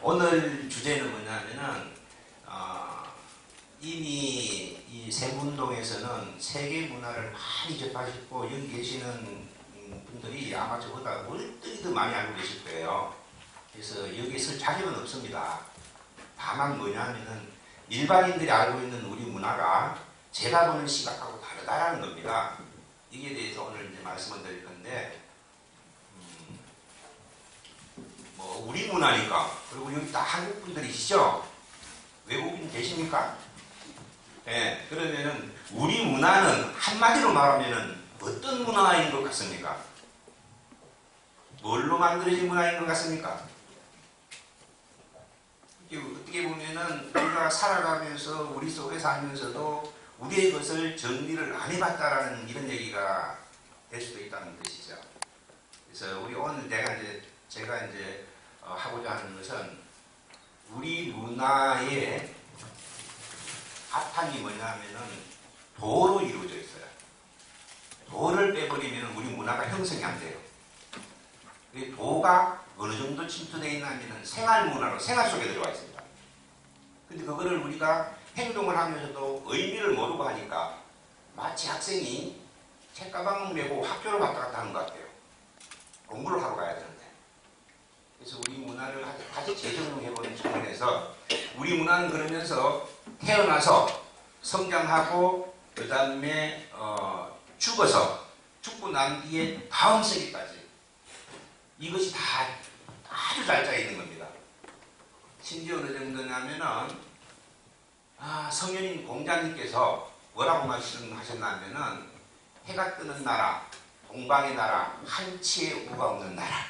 오늘 주제는 뭐냐면은 이미 이 세부운동에서는 세계 문화를 많이 접하셨고 여기 계시는 분들이 아마 저보다 월등히 더 많이 알고 계실 거예요. 그래서 여기에 쓸 자격은 없습니다. 다만 뭐냐면은 일반인들이 알고 있는 우리 문화가 제가 보는 시각하고 다르다라는 겁니다. 이게 대해서 오늘 이제 말씀을 드릴 건데, 뭐 우리 문화니까, 그리고 여기 다 한국 분들이시죠? 외국인 계십니까? 네, 그러면은 우리 문화는 한마디로 말하면은 어떤 문화인 것 같습니까? 뭘로 만들어진 문화인 것 같습니까? 어떻게 보면은 우리가 살아가면서 우리 속에 살면서도 우리의 것을 정리를 안 해봤다라는 이런 얘기가 될 수도 있다는 뜻이죠. 그래서 우리 오늘 제가 이제 하고자 하는 것은 우리 문화의 바탕이 뭐냐면은 도로 이루어져 있어요. 도를 빼버리면 우리 문화가 형성이 안 돼요. 도가 어느 정도 침투되어 있냐면은 생활 문화로 생활 속에 들어와 있습니다. 근데 그거를 우리가 행동을 하면서도 의미를 모르고 하니까 마치 학생이 책가방을 메고 학교를 왔다 갔다 하는 것 같아요. 공부를 하러 가야 되는데. 그래서 우리 문화를 다시 재정립해보는 차원에서 우리 문화는 그러면서 태어나서 성장하고 그 다음에 죽어서 죽고 난 뒤에 다음 세기까지 이것이 다 아주 잘 짜여 있는 겁니다. 심지어 어느 정도냐면은 성현인 공자님께서 뭐라고 말씀하셨냐면은 해가 뜨는 나라, 동방의 나라, 한치의 우가 없는 나라.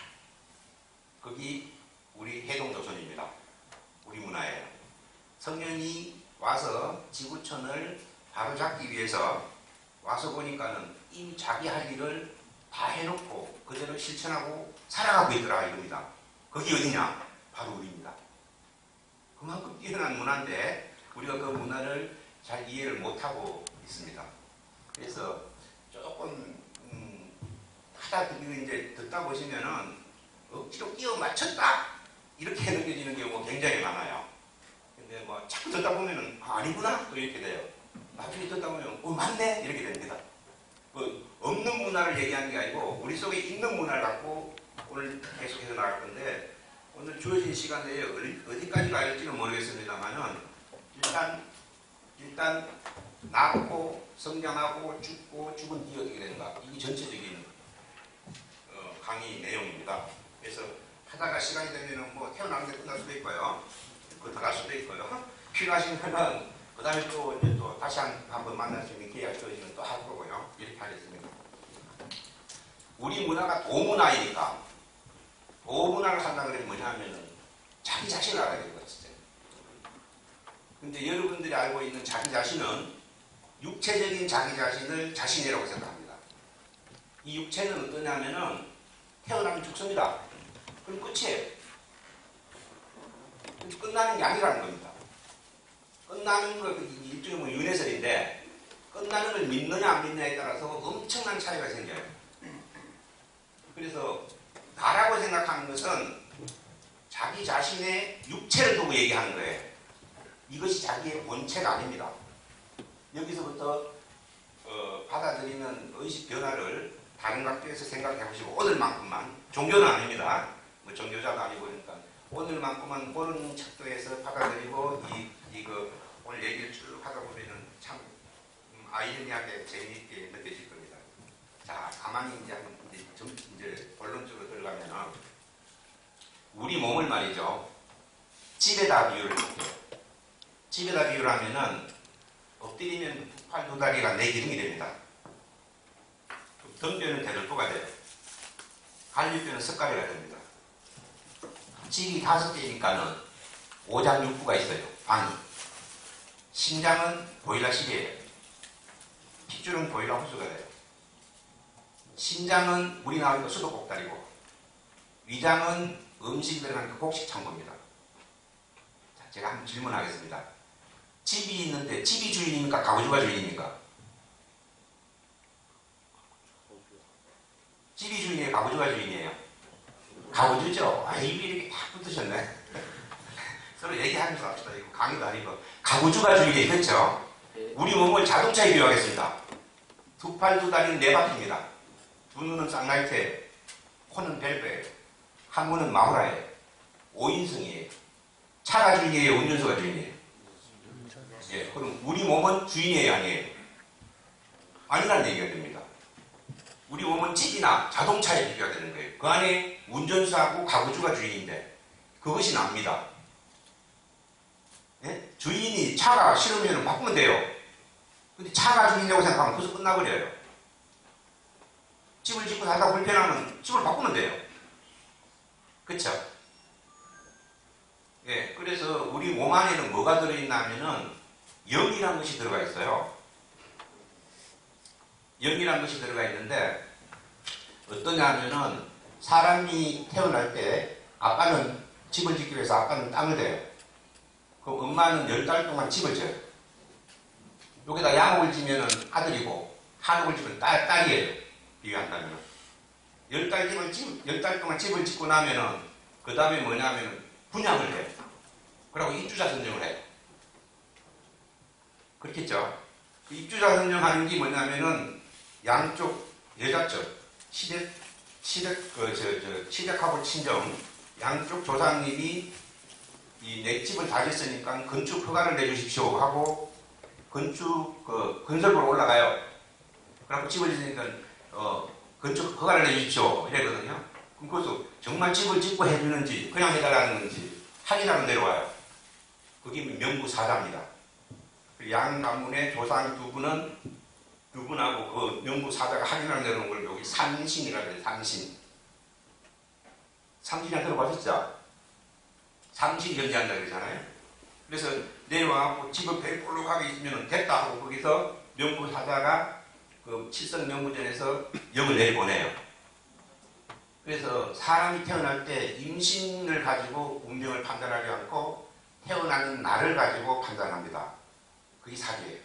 거기 우리 해동조선입니다. 우리 문화예요. 성현이 와서 지구촌을 바로잡기 위해서 와서 보니까는 이미 자기 할 일을 다 해놓고 그대로 실천하고 살아가고 있더라 이겁니다. 거기 어디냐? 바로 우리입니다. 그만큼 뛰어난 문화인데 우리가 그 문화를 잘 이해를 못하고 있습니다. 그래서 조금 이제 듣다 보시면은 억지로 끼워 맞췄다 이렇게 느껴지는 경우가 굉장히 많아요. 근데 뭐 자꾸 듣다 보면은 아니구나 또 이렇게 돼요. 나중에 듣다 보면 맞네 이렇게 됩니다. 없는 문화를 얘기하는 게 아니고 우리 속에 있는 문화를 갖고 오늘 계속해서 나갈 건데 오늘 주어진 시간 내에 어디까지 가야 될지는 모르겠습니다만은 일단 낳고 성장하고 죽고 죽은 뒤에 어떻게 되는가 이게 전체적인 강의 내용입니다. 그래서 하다가 시간이 되면은 뭐 태어나는데 끝날 수도 있고요. 더 갈 수도 있고요. 필요하시면은 그 다음에 또 다시 한번 만날 수 있는 기회가 주어지면 또 할 거고요. 이렇게 하겠습니다. 우리 문화가 도문화이니까 도문화를 한다 그러면 뭐냐면은 자기 자신을 알아야 되는 거죠. 근데 여러분들이 알고 있는 자기 자신은 육체적인 자기 자신을 자신이라고 생각합니다. 이 육체는 어떠냐면은 태어나면 죽습니다. 그럼 끝이에요. 끝나는 게 아니라는 겁니다. 끝나는 거 일종의 뭐 윤회설인데 끝나는 걸 믿느냐 안 믿느냐에 따라서 엄청난 차이가 생겨요. 그래서 나라고 생각하는 것은 자기 자신의 육체를 두고 얘기하는 거예요. 이것이 자기의 본체가 아닙니다. 여기서부터 받아들이는 의식 변화를 다른 각도에서 생각해 보시고 오늘만큼만 종교는 아닙니다. 뭐 종교자도 아니고 그러니까 오늘만큼만 그런 척도에서 받아들이고 오늘 얘기를 쭉 하다 보면은 참 아이러니하게 재미있게 느껴질 겁니다. 자, 가만히 이제 본론적으로 들어가면은 우리 몸을 말이죠. 집에다 비유를 할게요. 집에다 비유를 하면은 엎드리면 팔 두 다리가 내 기둥이 됩니다. 등뼈는 대들보가 돼요. 갈비뼈는 석가래가 됩니다. 집이 5개니까는 오장육부가 있어요. 방이. 심장은 보일러실이에요. 핏줄은 보일러 호수가 돼요. 심장은 물이 나오니까 수도꼭다리고 위장은 음식이 들어가는 곡식 창고입니다. 자, 제가 한번 질문하겠습니다. 집이 있는데 집이 주인입니까? 가구주가 주인입니까? 집이 주인이에요? 가구주가 주인이에요? 가구주죠? 입이 이렇게 딱 붙으셨네. 서로 얘기하면서 합시다. 이거 강의도 아니고. 가구주가 주의에 그렇죠? 우리 몸을 자동차에 비유하겠습니다. 두 팔 두 다리는 네 바퀴입니다. 두 눈은 쌍라이트예요. 코는 벨브예요. 항문은 마후라예요. 5인승이에요. 차가 주인이에요? 운전수가 주인이에요? 예, 그럼 우리 몸은 주인이에요? 아니에요? 아니라는 얘기가 됩니다. 우리 몸은 집이나 자동차에 비교가 되는 거예요. 그 안에 운전수하고 가구주가 주인인데 그것이 납니다. 예? 주인이 차가 싫으면 바꾸면 돼요. 근데 차가 주인이라고 생각하면 그것도 끝나버려요. 집을 짓고 살다 불편하면 집을 바꾸면 돼요. 그쵸? 예, 그래서 우리 몸 안에는 뭐가 들어있나 하면은 영이라는 것이 들어가 있어요. 영이라는 것이 들어가 있는데 어떠냐 하면은 사람이 태어날 때 아빠는 집을 짓기 위해서 아빠는 땅을 대요. 그럼 엄마는 10달 동안 집을 져요. 여기다 양옥을 지면은 아들이고 한옥을 지면 딸이에요. 비교한다면 10달 동안 집을 짓고 나면은 그 다음에 뭐냐면은 분양을 해요. 그리고 입주자 선정을 해요. 그렇겠죠? 그 입주자 선정하는 게 뭐냐면은 양쪽 여자 쪽 시댁하고 친정 양쪽 조상님이 이 내 집을 다 짓으니까 건축 허가를 내주십시오 하고 건설부로 올라가요. 그래갖고 집을 짓으니까 건축 허가를 내주십시오 이러거든요. 그럼 그것도 정말 집을 짓고 해주는지 그냥 해달라는 건지 확인하러 내려와요. 그게 명부사자입니다. 양 가문의 조상 두 분하고 그 명부사자가 확인하러 내려온 걸 여기 산신이라고 해요. 산신. 삼신이라 들어보셨죠? 삼신 견제한다 그러잖아요. 그래서 내려와서 집을 볼록하게 있으면 됐다 하고 거기서 명부사자가 그 칠성 명부전에서 영을 내려보내요. 그래서 사람이 태어날 때 임신을 가지고 운명을 판단하지 않고 태어나는 날을 가지고 판단합니다. 그게 사기예요.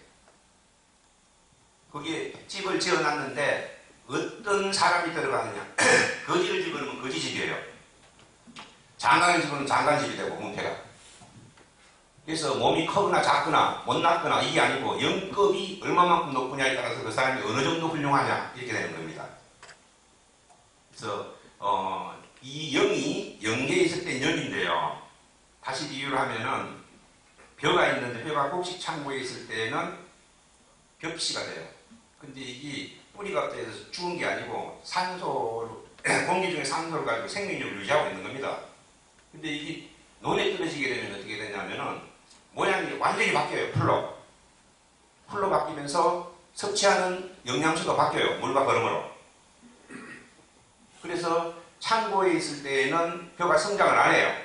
거기에 집을 지어놨는데 어떤 사람이 들어가느냐. 거지를 집어넣으면 거지집이에요. 장관을 집어넣으면 장관집이 되고 문패가. 그래서 몸이 크거나 작거나 못났거나 이게 아니고 영급이 얼마만큼 높으냐에 따라서 그 사람이 어느 정도 훌륭하냐 이렇게 되는 겁니다. 그래서 이 영이 영계에 있을 땐 영인데요. 다시 비유를 하면은 벼가 있는데 벼가 곡식 창고에 있을 때는 벽씨가 돼요. 근데 이게 뿌리가 없어서 죽은 게 아니고 산소, 공기 중에 산소를 가지고 생명력을 유지하고 있는 겁니다. 근데 이게 논에 떨어지게 되면 어떻게 되냐면은 모양이 완전히 바뀌어요. 풀로 바뀌면서 섭취하는 영양소도 바뀌어요. 물과 거름으로. 그래서 창고에 있을 때에는 벼가 성장을 안 해요.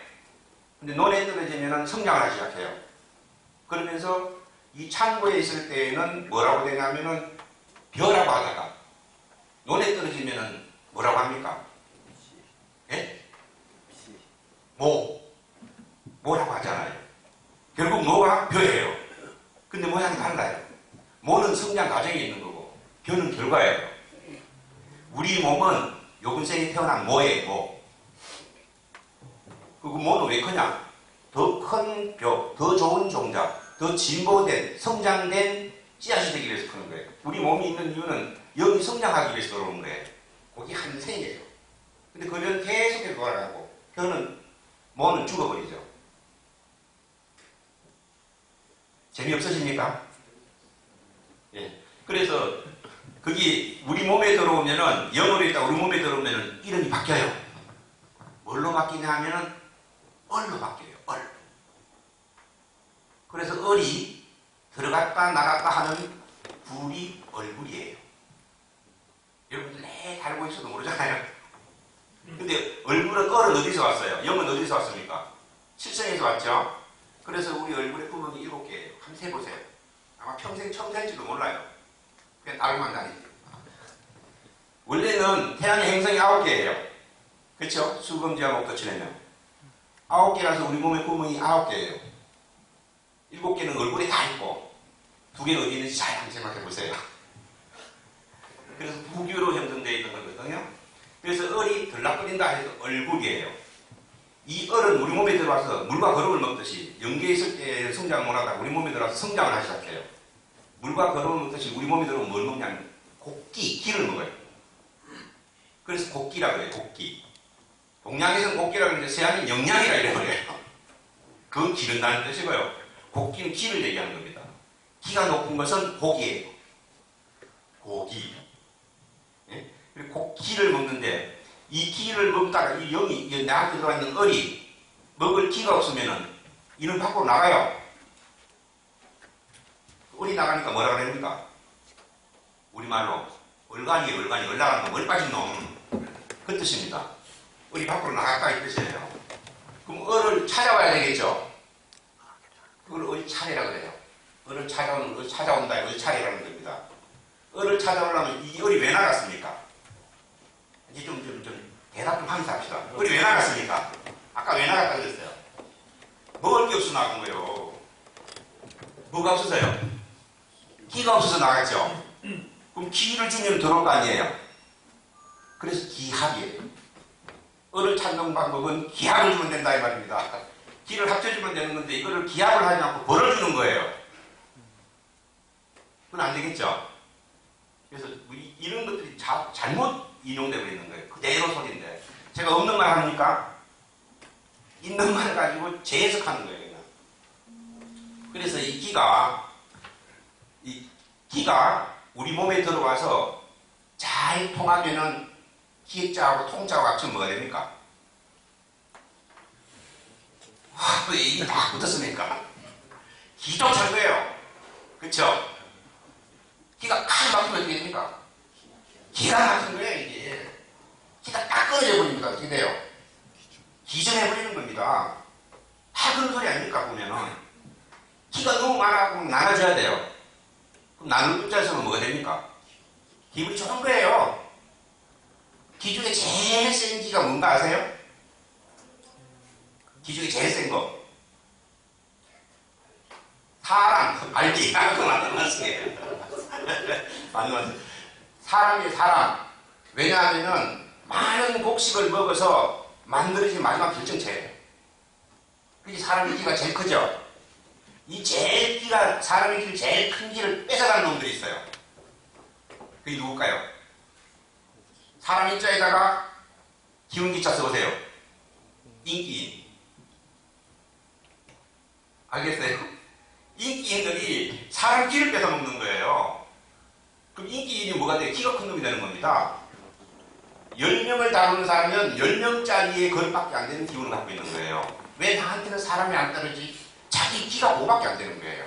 근데 논에 떨어지면 성장을 하기 시작해요. 그러면서 이 창고에 있을 때에는 뭐라고 되냐면은 벼라고 하다가 논에 떨어지면은 뭐라고 합니까? 예? 뭐라고 하잖아요. 결국 뭐가 벼예요. 근데 모양이 달라요. 모는 성장 과정에 있는 거고 벼는 결과예요. 우리 몸은 요근생이 태어난 모예요. 모. 그리고 모는 왜 크냐? 더 큰 벼, 더 좋은 종자, 더 진보된, 성장된 씨앗이 되기 위해서 크는 거예요. 우리 몸이 있는 이유는 영이 성장하기 위해서 들어오는 거예요. 그게 한 생이에요. 근데 그는 계속해서 돌아가고 모는 죽어버리죠. 재미없으십니까? 예. 그래서 그게 우리 몸에 들어오면은 영으로 있다 우리 몸에 들어오면은 이름이 바뀌어요. 뭘로 바뀌냐 하면은 얼로 바뀌어요. 얼. 그래서 얼이 들어갔다 나갔다 하는 굴이 얼굴이에요. 여러분들 알고 있어도 모르잖아요. 근데 얼굴은 얼은 어디서 왔어요? 영은 어디서 왔습니까? 칠성에서 왔죠? 그래서 우리 얼굴에 구멍이 7개예요. 한번 세보세요. 아마 평생 처음 살지도 몰라요. 그냥 알고만 다니지. 원래는 태양의 행성이 9개예요. 그렇죠? 수금지와 목토칠해면 9개라서 우리 몸에 구멍이 9개예요. 7개는 얼굴에 다 있고 2개는 어디 있는지 잘 한번 생각해 보세요. 그래서 부교로 형성되어 있는 거거든요. 그래서 얼이 들락거린다 해서 얼굴이에요. 이 얼은 우리 몸에 들어와서 물과 거름을 먹듯이 영계에 있을 때 성장을 못하다가 우리 몸에 들어와서 성장을 하기 시작해요. 물과 거름을 먹듯이 우리 몸에 들어오면 뭘 먹냐면 곡기, 기를 먹어요. 그래서 곡기라고 해요. 곡기. 동양에서는 곡기라고 하는데 서양은 영양이라 이래버려요. 그건 기른다는 뜻이고요. 곡기는 기를 얘기하는 겁니다. 기가 높은 것은 고기예요. 고기. 예? 그리고 기를 먹는데 이 기를 먹다가 이 영이 나한테 들어와 있는 얼이 먹을 기가 없으면은 이는 밖으로 나가요. 얼이 나가니까 뭐라 그럽니까? 우리말로 얼간이 올라가는 놈, 얼 빠진 놈. 그 뜻입니다. 얼이 밖으로 나갔다 이 뜻이에요. 그럼 얼을 찾아와야 되겠죠? 그걸 얼 차례라 그래요. 얼을 찾아오는 얼 찾아온다. 얼 차례라는 겁니다. 얼을 찾아오려면 이 얼이 왜 나갔습니까? 이제 좀 대답 좀 하면서 합시다. 얼이 왜 나갔습니까? 아까 왜 나갔다 그랬어요? 먹을 게 없어서 나간 거예요. 뭐가 없어서요? 기가 없어서 나갔죠. 그럼 기를 주면 들어올 거 아니에요? 그래서 기합이에요. 얼을 찾는 방법은 기합을 주면 된다 이 말입니다. 기를 합쳐주면 되는 건데 이거를 기합을 하지 않고 벌을 주는 거예요. 그건 안 되겠죠. 그래서 이런 것들이 잘못 인용되고 있는 거예요. 그대로 소리인데 제가 없는 말 합니까? 있는 말 가지고 재해석하는 거예요. 그냥. 그래서 이 기가 우리 몸에 들어와서 잘 통하면은 기자하고 통자하고 합치면 뭐가 됩니까? 왜 이게 다 붙었습니까? 기도 최고예요. 그쵸? 기가 딱 막히면 어떻게 됩니까? 기가 막힌 거예요, 이게. 기가 딱 끊어져 버립니다. 어떻게 돼요? 기전해버리는 겁니다. 다 그런 소리 아닙니까, 보면은. 기가 너무 많아서 나눠져야 돼요. 그럼 나눌 입장에서는 뭐가 됩니까? 기분이 좋은 거예요. 기 중에 제일 센 기가 뭔가 아세요? 기 중에 제일 센 거. 사람, 알기. 그거 맞는 말씀이에요. 맞는 말씀. 사람이 사람. 왜냐하면은 많은 곡식을 먹어서 만들어진 마지막 결정체예요. 그게 사람의 기가 제일 크죠? 이 제일 기가, 사람의 기를 제일 큰 기를 뺏어가는 놈들이 있어요. 그게 누굴까요? 사람 인자에다가 기운기차 써보세요. 인기인. 알겠어요? 인기인들이 사람 기를 뺏어먹는 거예요. 그럼 인기인이 뭐가 돼요? 키가 큰 놈이 되는 겁니다. 10명을 다루는 사람은 10명짜리의 것밖에 안 되는 기운을 갖고 있는 거예요. 왜 나한테는 사람이 안 따르지? 자기 키가 5밖에 안 되는 거예요.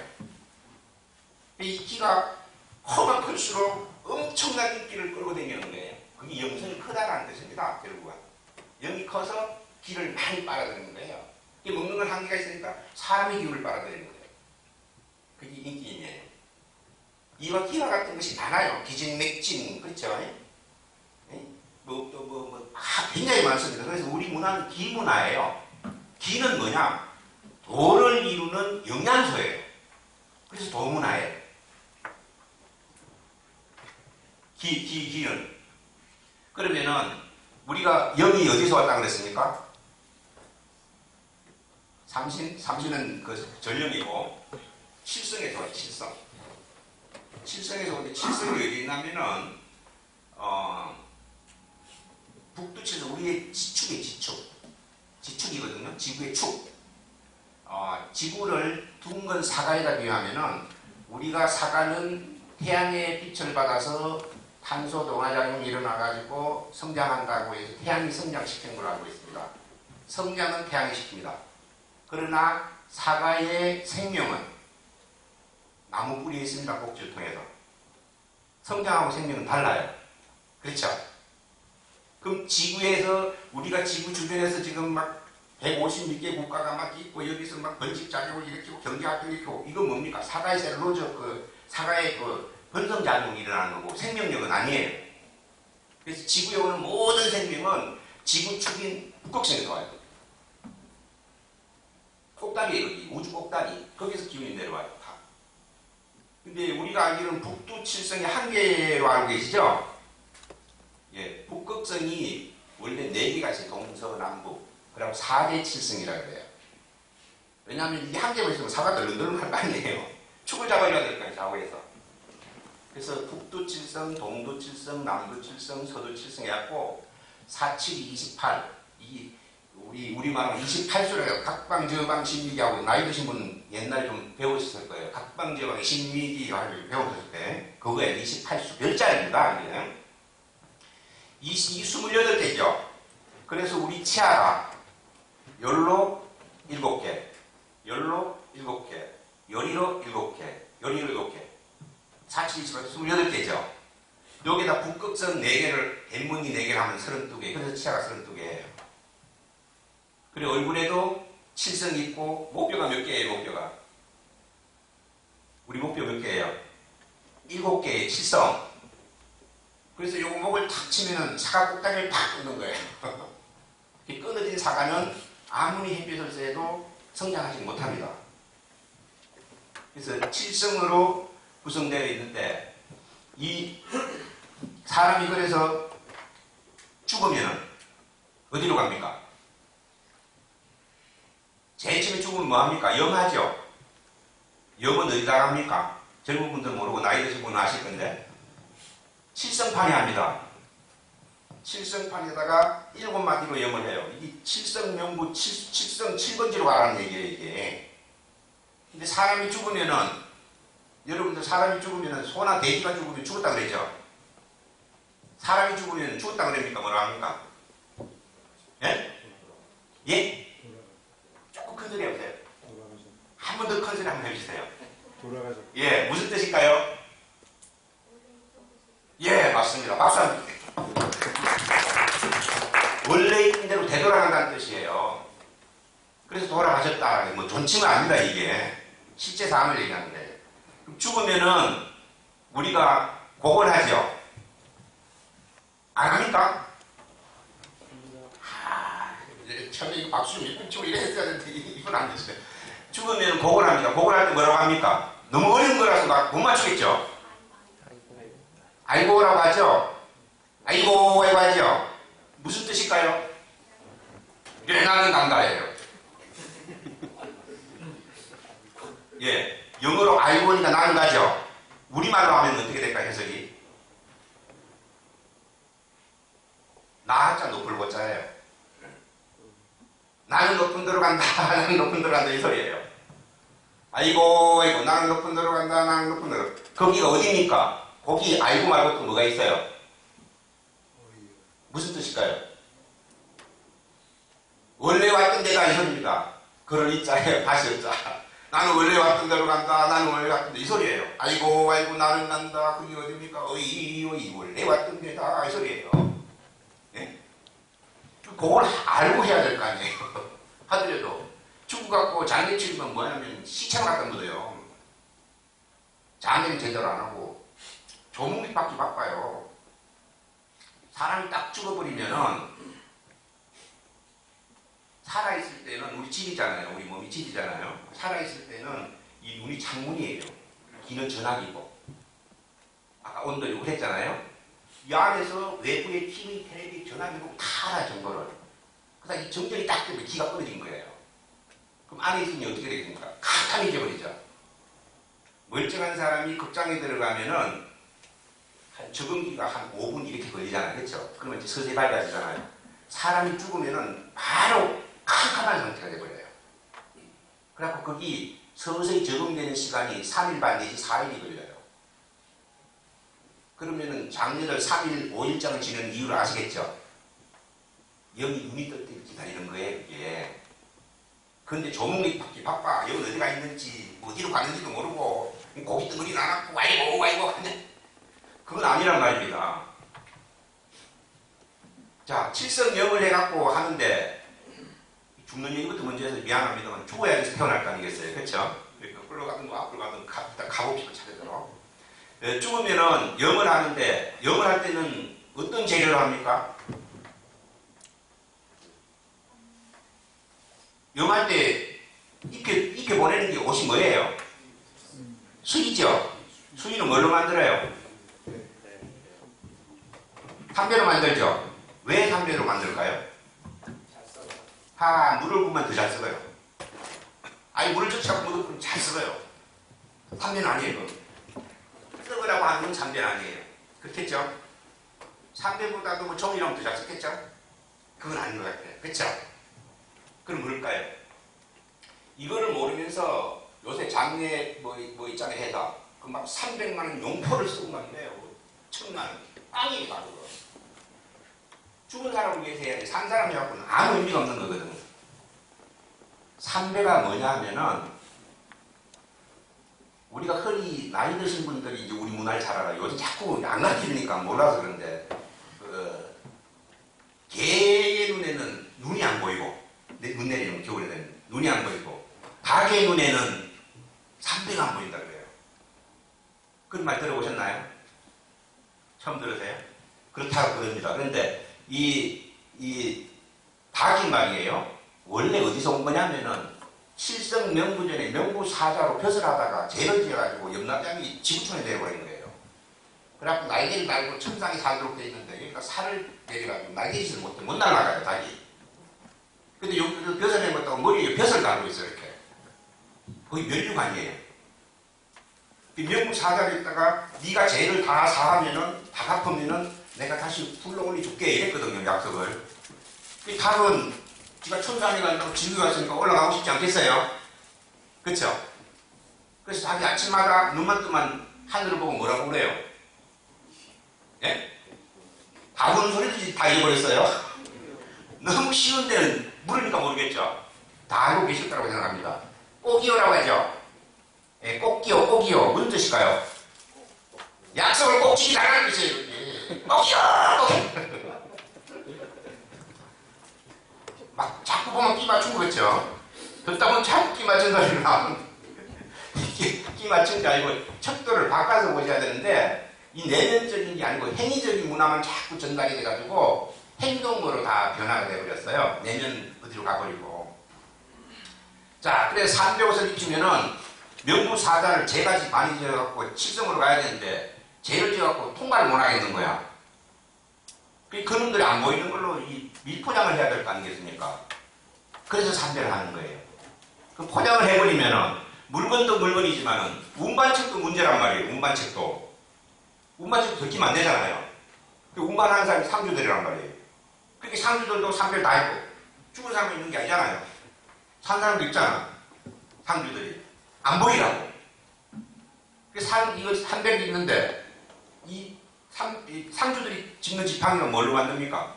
이 키가 커만 클수록 엄청난 인기를 끌고 다니는 거예요. 그게 영성이 크다라는 뜻입니다. 결국은. 영이 커서 기를 많이 빨아들이는 거예요. 이 먹는 건 한계가 있으니까 사람의 기운을 빨아들이는 거예요. 그게 인기인이에요. 이와 기와 같은 것이 많아요. 기진맥진, 그렇죠? 굉장히 많습니다. 그래서 우리 문화는 기문화예요. 기는 뭐냐? 도를 이루는 영양소예요. 그래서 도문화예요. 기는. 그러면은 우리가 영이 어디서 왔다고 그랬습니까? 삼신은 그 전령이고 칠성에서 왔죠. 칠성에서 오는데 칠성이 어디 있냐면은 북두칠성 우리의 지축이에요. 지축이거든요. 지구의 축. 지구를 둥근 사과에다 비유하면은 우리가 사과는 태양의 빛을 받아서 탄소 동화작용이 일어나가지고 성장한다고 해서 태양이 성장시키는 걸로 알고 있습니다. 성장은 태양이 시킵니다. 그러나 사과의 생명은 나무 뿌리에 있습니다. 꼭지를 통해서. 성장하고 생명은 달라요. 그렇죠? 그럼 지구에서 우리가 지구 주변에서 지금 막 150개 국가가 막 있고 여기서 막 번식작용을 일으키고 경제활동을 일으키고 이건 뭡니까? 사과의 셀룰로즈 사과의 번성작용이 일어나는 거고 생명력은 아니에요. 그래서 지구에 오는 모든 생명은 지구축인 북극성에서 와요. 꼭다리에요. 여기 우주 꼭다리. 거기서 기운이 내려와요. 다. 근데 우리가 알기로는 북두칠성이 한 개로 알고 계시죠? 예, 북극성이 원래 4개가 있어요. 동서남북. 그리고 사대칠성이라 그래요. 왜냐하면 이게 한 개만 있으면 사가 덜렁덜렁 할 거 아니에요. 축을 잡아줘야 될 거예요, 좌우에서. 그래서 북두칠성, 동두칠성, 남두칠성, 서두칠성 해갖고 4, 7, 28 우리말로 28수래요. 각방저방 신미기하고 나이 드신 분은 옛날에 좀 배우셨을 거예요. 각방저방 신미기를 배우셨을 때 그거에 28수 별자입니다. 이게. 이 28개죠. 그래서 우리 치아가 열로 7개, 열로 7개, 열이로 7개, 열이로 7개, 4, 7, 28개죠. 여기다 북극성 4개를, 뱃무늬 4개를 하면 32개. 그래서 치아가 32개예요. 그리고 얼굴에도 칠성이 있고, 목뼈가 몇 개예요, 목뼈가? 우리 목뼈 몇 개예요? 7개의 칠성. 그래서 요거 목을 탁 치면은 사과 꼭다리를 팍 끊는 거예요. 이 끊어진 사과는 아무리 햇빛을 쐬도 성장하지 못합니다. 그래서 칠성으로 구성되어 있는데, 이 사람이 그래서 죽으면 어디로 갑니까? 제일 처음에 죽으면 뭐합니까? 영하죠? 영은 어디다 갑니까? 젊은 분들 모르고 나이 드신 분은 아실 건데, 칠성판이 합니다. 칠성판에다가 7마디로 염을 해요. 이게 칠성명부, 칠성 7번지로 가라는 얘기예요, 이게. 근데 사람이 죽으면은, 여러분들 사람이 죽으면은 소나 돼지가 죽으면 죽었다 그러죠? 사람이 죽으면 죽었다 그럽니까? 뭐라 합니까? 예? 예? 조금 큰 소리 해보세요. 한 번 더 큰 소리 한번 해주세요. 돌아가죠. 예, 무슨 뜻일까요? 예, 맞습니다. 박수 한번 주세요. 원래 있는 대로 되돌아간다는 뜻이에요. 그래서 돌아가셨다. 뭐 존칭은 아닙니다, 이게. 실제 상황을 얘기하는데. 죽으면은 우리가 고건하죠. 안 합니까? 처음에 박수 좀 일분 치고 이래 했어야 되는데 이분 안 됐어요. 죽으면 고건합니다. 고건할 때 뭐라고 합니까? 너무 어려운 거라서 못 맞추겠죠? 아이고라고 하죠? 아이고 하죠? 무슨 뜻일까요? 나는 간다예요. 예, 영어로 아이고니까 나는 가죠? 우리말로 하면 어떻게 될까요, 해석이? 나 한자 높을 고자예요. 나는 높은 데로 간다, 나는 높은 데로 간다 이 소리예요. 아이고 나는 높은 데로 간다, 나는 높은 데로. 거기가 어디입니까? 거기 아이고 말고 또 뭐가 있어요? 무슨 뜻일까요? 원래 왔던 데가 이 소리입니다. 그럴 이자예요. 다시 없자. 나는 원래 왔던 데로 간다, 나는 원래 왔던 데 이 소리예요. 아이고 나는 간다. 그게 어디입니까? 어이 원래 왔던 데다 이 소리예요. 예? 그걸 알고 해야 될 거 아니에요. 하더라도 축구 갖고 장례 치르면 뭐냐면 시체만 갖다 묻어요. 장례는 제대로 안 하고 조문기 받기 바빠요. 사람이 딱 죽어버리면은 살아있을 때는 우리 질이잖아요. 우리 몸이 질이잖아요. 살아있을 때는 이 눈이 창문이에요. 귀는 전화기고. 아까 온도 욕을 했잖아요. 이 안에서 외부의 TV, 텔레비, 전화기로 다 알아, 정보를. 그러다 이 정전이 딱 되면 기가 끊어진 거예요. 그럼 안에 있으면 어떻게 되겠습니까? 캄캄해져버리죠. 멀쩡한 사람이 극장에 들어가면은 한 적응기가 한 5분 이렇게 걸리잖아요. 그렇죠? 그러면 이제 서서히 밝아지잖아요. 사람이 죽으면은 바로 캄캄한 상태가 돼버려요. 그래갖고 거기 서서히 적응되는 시간이 3일 반 내지 4일이 걸려요. 그러면은 장례를 3일, 5일장을 지내는 이유를 아시겠죠? 영이 눈이 뜰 때 기다리는 거예요, 이게. 근데 조문이 받기 바빠. 여기 어디가 있는지, 어디로 가는지도 모르고, 고기 덩어리 나눠고, 아이고. 그건 아니란 말입니다. 자, 칠성영을 해갖고 하는데, 죽는 얘기부터 먼저 해서 미안합니다만, 죽어야지 태어날 거 아니겠어요? 그렇죠? 그러니까 끌러가든 뭐 앞으로 가든 가봅시다, 차례대로. 죽으면은 영을 하는데, 영을 할 때는 어떤 재료를 합니까? 영할 때 입혀 보내는 게 옷이 뭐예요? 수이죠? 수이는 뭘로 만들어요? 삼배로 만들죠? 왜 삼배로 만들까요? 물을 부으면 더 잘 썩어요. 아니 물을 적셔서 물을 부으면 잘 썩어요. 3배는 아니에요. 썩으라고 하는 건 3배는 아니에요. 그렇겠죠? 3배보다도 뭐 종이라면 더 잘 썩겠죠? 그건 아닌 것 같아요. 그렇죠? 그럼 뭘까요? 이거를 모르면서 요새 장례 뭐 있잖아요. 해서 그 막 300만 원 용포를 쓰고 말이에요. 1000만 원. 빵이니까 그거. 죽은 사람을 위해서 해야지 산 사람 해갖고는 아무 의미가 없는 거거든요. 3배가 뭐냐 하면은 우리가 흔히 나이 드신 분들이 이제 우리 문화를 잘 알아요. 요즘 자꾸 안 가르치니까 몰라서 그런데 개의 눈에는 눈이 안 보이고 눈 내리는 겨울에는 눈이 안 보이고 닭의 눈에는 3배가 안 보인다 그래요. 그런 말 들어보셨나요? 처음 들으세요? 그렇다고 그럽니다. 그런데 이 닭이 말이에요. 원래 어디서 온 거냐면은 칠성명부전에 명부사자로 벼슬 하다가 죄를 지어가지고 염라장이 지구촌에 내려버린 거예요. 그래갖고 날개를 달고 천상에 살도록 되어 있는데 여기가 살을 내려가지고 날개짓을 못해 못 날아가요 닭이. 근데 여기 벼슬 내렸다고 머리에 벼슬 달고 있어요 이렇게. 거의 면류관이에요. 명부사자로 있다가 네가 죄를 다 사하면은 다 갚으면은 내가 다시 불러올리 줄게 이랬거든요 약속을. 이 닭은 지가 천상에 간다고 지구에 왔으니까 올라가고 싶지 않겠어요? 그쵸? 그래서 자기 아침마다 눈만 뜨면 하늘을 보고 뭐라고 그래요? 예? 다본 소리도 다 잊어버렸어요? 너무 쉬운 데는 물으니까 모르겠죠? 다 알고 계실 거라고 생각합니다. 꼭이요라고 하죠? 예, 꼭이요, 꼭이요. 무슨 뜻일까요? 약속을 꼭 지키라는 뜻이에요. 꼭이요! 막 자꾸 보면 끼 맞춘 거 같죠? 듣다 보면 자꾸 끼 맞춘 소리가 나오면 끼 맞춘 게 아니고 척도를 바꿔서 보셔야 되는데 이 내면적인 게 아니고 행위적인 문화만 자꾸 전달이 돼가지고 행동으로 다 변화가 돼버렸어요. 내면 어디로 가버리고. 자, 그래서 300옷을 입히면은 명부사자를 죄까지 많이 지어갖고 칠성으로 가야 되는데 죄를 지어갖고 통과를 못 하겠는 거야. 그놈들이 안 보이는 걸로 이 밀포장을 해야 될 거 아니겠습니까? 그래서 3배를 하는 거예요. 그 포장을 해버리면은 물건도 물건이지만은 운반책도 문제란 말이에요. 운반책도. 운반책도 들키면 안 되잖아요. 운반하는 사람이 상주들이란 말이에요. 그렇게 상주들도 3배를 다 했고 죽은 사람이 있는 게 아니잖아요. 산 사람도 있잖아. 상주들이. 안 보이라고. 이거 300이 있는데 이 상주들이 짓는 지팡이가 뭘로 만듭니까?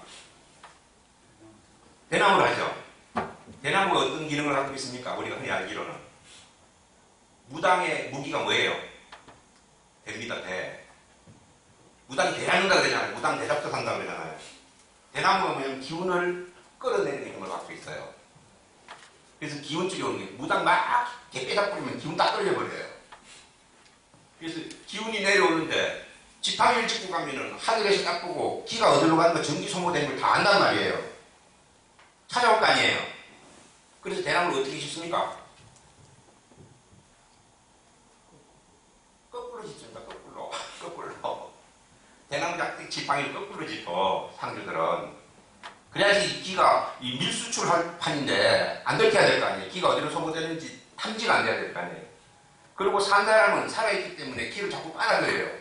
대나무로 하죠. 대나무가 어떤 기능을 갖고 있습니까? 우리가 흔히 알기로는. 무당의 무기가 뭐예요? 대입니다, 대. 무당이 대한다고 그러잖아요. 무당 대잡도 산다고 그러잖아요. 대나무가 뭐냐면 기운을 끌어내는 힘을 갖고 있어요. 그래서 기운 쪽에 오는 게 무당 막 개빼다 뿌리면 기운 다 끌려버려요. 그래서 기운이 내려오는데 지팡이를 짚고 가면은 하늘에서 딱 보고 기가 어디로 가는가 전기 소모되는 걸 다 안단 말이에요. 찾아올 거 아니에요. 그래서 대나무를 어떻게 짓습니까? 거꾸로 짓습니다. 거꾸로. 대나무 작대 지팡이를 거꾸로 짚어 상주들은. 그래야지 기가 이 밀수출할 판인데 안 들켜야 될 거 아니에요. 기가 어디로 소모되는지 탐지가 안 돼야 될 거 아니에요. 그리고 산 사람은 살아있기 때문에 기를 자꾸 빨아들여요.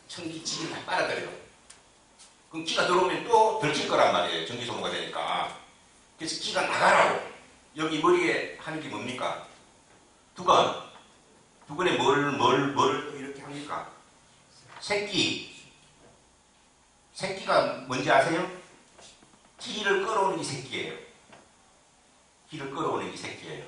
전기지기를 다 빨아들여요. 그럼 기가 들어오면 또 들킬 거란 말이에요. 전기 소모가 되니까. 그래서 기가 나가라고. 여기 머리에 하는 게 뭡니까? 두건. 두건에 뭘 또 이렇게 합니까? 새끼. 새끼가 뭔지 아세요? 기를 끌어오는 게 새끼예요. 기를 끌어오는 게 새끼예요.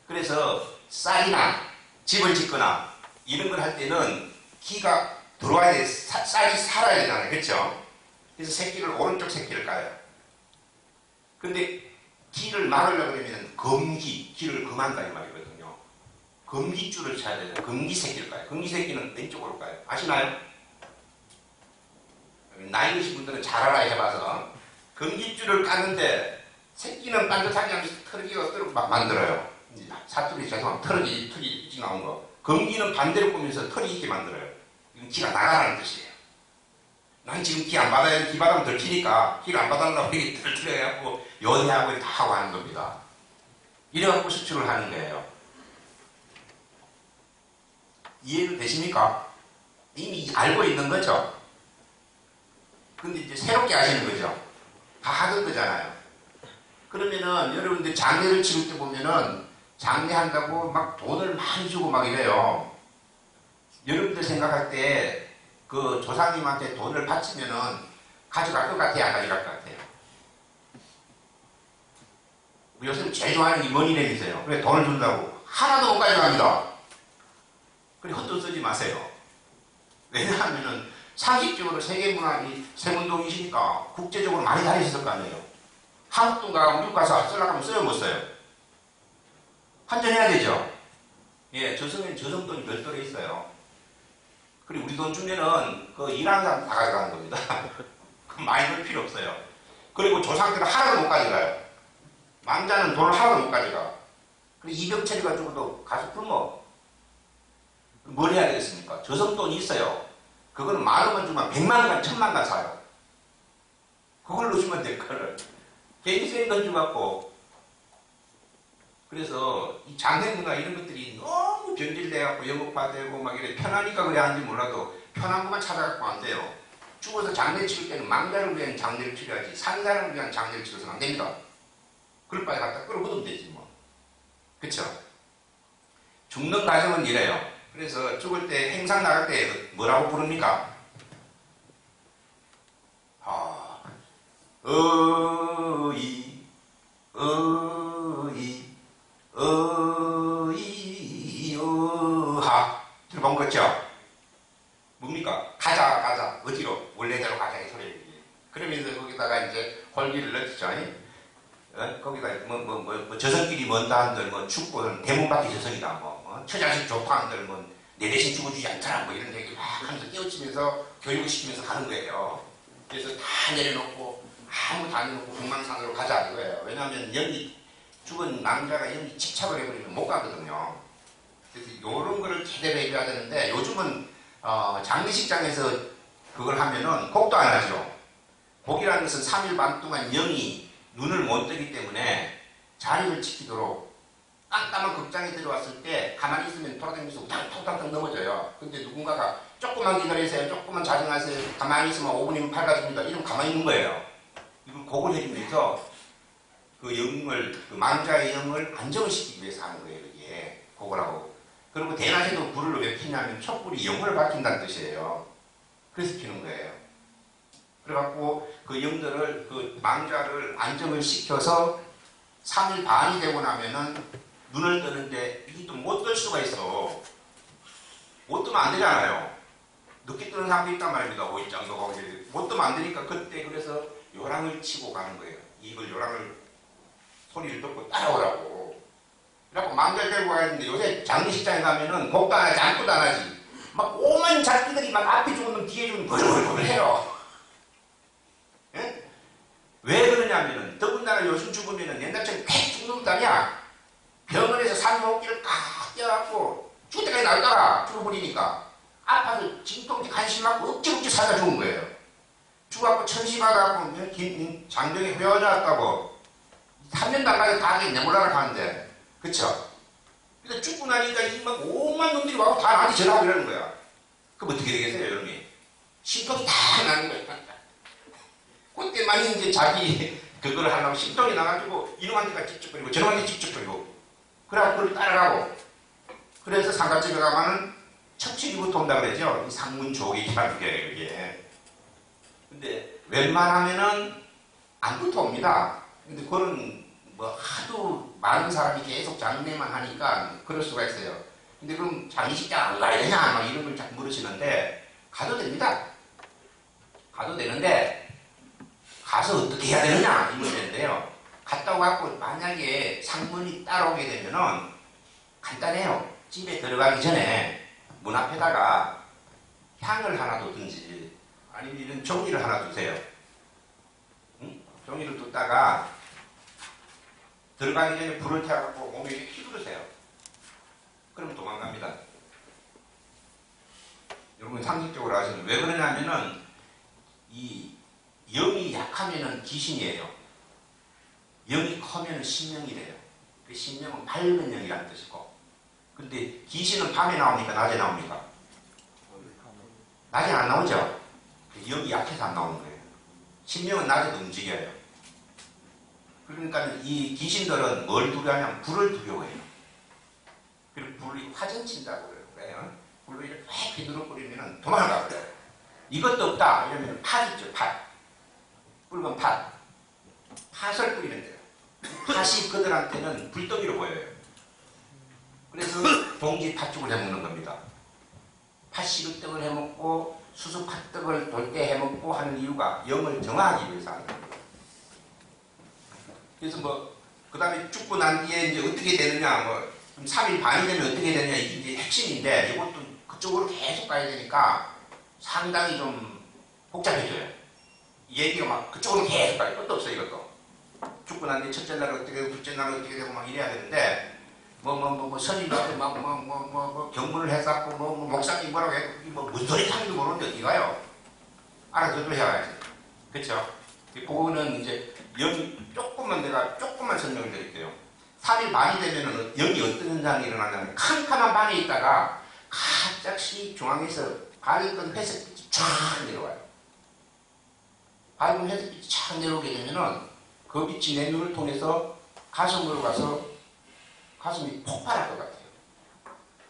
그래서 쌀이나 집을 짓거나 이런 걸 할 때는 기가 들어와야 돼. 쌀이 살아야 되잖아요. 그렇죠? 그래서 새끼를 오른쪽 새끼를 까요. 근데 기를 막으려고 하면 기를 금한다 이 말이거든요. 금기줄을 쳐야 돼요. 금기새끼를 까요. 금기새끼는 왼쪽으로 까요. 아시나요? 나이 드신 분들은 잘 알아야 해봐서 금기줄을 까는데 새끼는 반듯하게 하면서 털기가 어떻게 막 만들어요. 사투리 죄송합니다. 털이 일찍 나온 거. 금기는 반대로 꾸면서 털이 있게 만들어요. 이건 기가 나가라는 뜻이에요. 난 지금 기 안 받아야 기 받으면 들키니까 기를 안 받으려고 이렇게 들트려갖고 연애하고 다 하고 하는 겁니다. 이래갖고 수출을 하는 거예요. 이해가 되십니까? 이미 알고 있는 거죠. 근데 이제 새롭게 하시는 거죠. 다 하던 거잖아요. 그러면은 여러분들 장례를 치를 때 보면은 장례한다고 막 돈을 많이 주고 막 이래요. 여러분들 생각할 때 그 조상님한테 돈을 바치면은 가져갈 것 같아요? 안 가져갈 것 같아요? 요즘 제일 좋아하는 게 머니랩이세요. 그래 돈을 준다고 하나도 못 가져갑니다. 그래 헛돈 쓰지 마세요. 왜냐하면은 상식적으로 세계문화이 세문동이시니까 국제적으로 많이 다니셨을 거 아니에요. 한국 돈 가고 미국 가서 쓰려고 하면 써요 못 써요? 환전해야 되죠. 예, 저승에는 저승돈이 별도로 있어요. 그리고 우리 돈 주면은 그 일하는 사람 다 가져가는 겁니다. 많이 벌 필요 없어요. 그리고 조상들은 하나도 못 가져가요. 망자는 돈을 하나도 못 가져가. 그리고 이병 처리가지고도 가서 굶어. 뭘 해야 되겠습니까? 저승돈이 있어요. 그거는 10,000원 주면 100만원, 1000만원 사요. 그걸로 주면 될 거를. 괜히 센 돈 주갖고. 그래서 이 장례문화 이런 것들이 너무 변질돼갖고 영업화되고 막 이래 편하니까 그래 하는지 몰라도 편한 것만 찾아갖고 안 돼요. 죽어서 장례 치를 때는 망자를 위한 장례를 치러야지 산 사람을 위한 장례를 치러서는 안 됩니다. 그럴 바에 갖다 끌어붙으면 되지 뭐. 그쵸? 죽는 과정은 이래요. 그래서 죽을 때 행상 나갈 때 뭐라고 부릅니까? 어이 어이어하 들어본 거죠? 뭡니까? 가자 어디로? 원래대로 가자 이 소리예요. 그러면서 거기다가 이제 홀기를 넣죠. 거기다 저승길이 먼다 한들 뭐 죽고는 대문밖에 저승이다 처자식 좋다 한들 내 대신 죽어주지 않더라 이런 얘기 막 하면서 깨우치면서 교육을 시키면서 가는 거예요. 그래서 다 내려놓고 아무것도 안 해놓고 공망산으로 가자 이거예요. 왜냐하면 여기 죽은 망자가 여기 집착을 해버리면 못 가거든요. 그래서 이런 거를 제대로 해줘야 되는데 요즘은 장례식장에서 그걸 하면은 곡도 안 하죠. 곡이라는 것은 3일 반 동안 영이 눈을 못 뜨기 때문에 자리를 지키도록 깜깜한 극장에 들어왔을 때 가만히 있으면 돌아다니면서 탁탁탁 넘어져요. 근데 누군가가 조금만 기다리세요. 조금만 자중하세요. 가만히 있으면 5분이면 팔가줍니다. 이러면 가만히 있는 거예요. 이걸 곡을 해주면서 그 영을, 그 망자의 영을 안정을 시키기 위해서 하는 거예요. 이게 곡을 하고. 그리고 대낮에도 불을 왜 피냐면 촛불이 영혼을 밝힌다는 뜻이에요. 그래서 피는 거예요. 그래갖고 그 영들을, 그 망자를 안정을 시켜서 3일 반이 되고 나면은 눈을 뜨는데 이게 또 못 뜰 수가 있어. 못 뜨면 안 되잖아요. 늦게 뜨는 사람도 있단 말입니다. 5일장도 가고 못 뜨면 안 되니까 그때 그래서 요랑을 치고 가는 거예요. 이걸 요랑을 소리를 듣고 따라오라고. 그래갖고 망자를 데리고 가는데 요새 장례식장에 가면은 곡도 안 하지 장구도 안 하지. 막 오만 잡기들이 막 앞에 죽은 놈 뒤에 죽은 놈 버글버글 해요. 예? 왜 그러냐면은 더군다나 요즘 죽으면은 옛날처럼 쾌 죽는 것도 아니야. 병원에서 산모기를 꽉 떼어갖고 죽을 때까지 날다가 죽어버리니까 아파서 진통제 간신 맞고 억지로 살다 죽은 거예요. 죽어갖고 천시 받아갖고 장병에 회원이었다고 3년 나가서 다 내몰라를 하는데 그쵸? 근데 죽고 나니까 막 오만 놈들이 와서 다 나한테 전화하고 이러는 거야. 그럼 어떻게 되겠어요 여러분이? 심통이 다 나는 거야. 그때만 이제 자기 그걸 하려고 심통이 나가지고 이놈한테가 찝쩍거리고 저놈한테 찝쩍거리고 그래갖고 그걸 따라가고 그래서 상가집에 가면은 척추기부터 온다 그러죠. 이 상문조기라는 게 이게. 근데 웬만하면은 안 붙어 옵니다. 근데 그거는 뭐 하도 많은 사람이 계속 장례만 하니까 그럴 수가 있어요. 근데 그럼 장례식장 안 가야 되냐 막 이런 걸 자꾸 물으시는데 가도 됩니다. 가도 되는데 가서 어떻게 해야 되느냐 이 문제인데요. 갔다 와갖고 만약에 상문이 따라오게 되면은 간단해요. 집에 들어가기 전에 문 앞에다가 향을 하나 뒀든지 아니면 이런 종이를 하나 두세요. 응? 종이를 뒀다가 들어가기 전에 불을 태워갖고 몸에 이렇게 휘두르세요. 그럼 도망갑니다. 여러분 상식적으로 하시면 왜 그러냐면은 영이 약하면은 귀신이에요. 영이 커면은 신명이래요. 그 신명은 밝은 영이라는 뜻이고. 근데 귀신은 밤에 나옵니까? 낮에 나옵니까? 낮에 안 나오죠? 영이 약해서 안 나오는 거예요. 신명은 낮에도 움직여요. 그러니까 이 귀신들은 뭘 두려워하냐면 불을 두려워해요. 그리고 불이 화전친다고 그래요. 불로 이렇게 휘두르거리면 도망가 버려요. 이것도 없다 이러면 팥 있죠, 팥. 붉은 팥. 팥을 뿌리면 돼요. 팥이 그들한테는 불덩이로 보여요. 그래서 동지 팥죽을 해먹는 겁니다. 팥시루떡을 해먹고 수수팥떡을 돌때 해먹고 하는 이유가 영을 정화하기 위해서 하는 겁니다. 그래서 그 다음에 죽고 난 뒤에 이제 어떻게 되느냐, 3일 반이 되면 어떻게 되느냐, 이게 이제 핵심인데, 이것도 그쪽으로 계속 가야 되니까 상당히 좀 복잡해져요. 얘기가 막 그쪽으로 계속 가요. 끝도 없어요, 이것도. 죽고 난 뒤에 첫째 날 어떻게 되고, 둘째 날 어떻게 되고 막 이래야 되는데, 선임한테 경문을 해갖고, 목사님 뭐라고 해도, 무슨 소리 하는지 모르는데 어디 가요? 알아듣도 해야지. 그쵸? 그거는 이제, 내가 조금만 설명을 드릴게요. 3일 반이 되면은 여기 어떤 현상이 일어나냐면 캄캄한 방에 있다가 갑자기 중앙에서 밝은 회색빛이 쫙 내려와요. 밝은 회색빛이 쫙 내려오게 되면은 그 빛이 내 눈을 통해서 가슴으로 가서 가슴이 폭발할 것 같아요.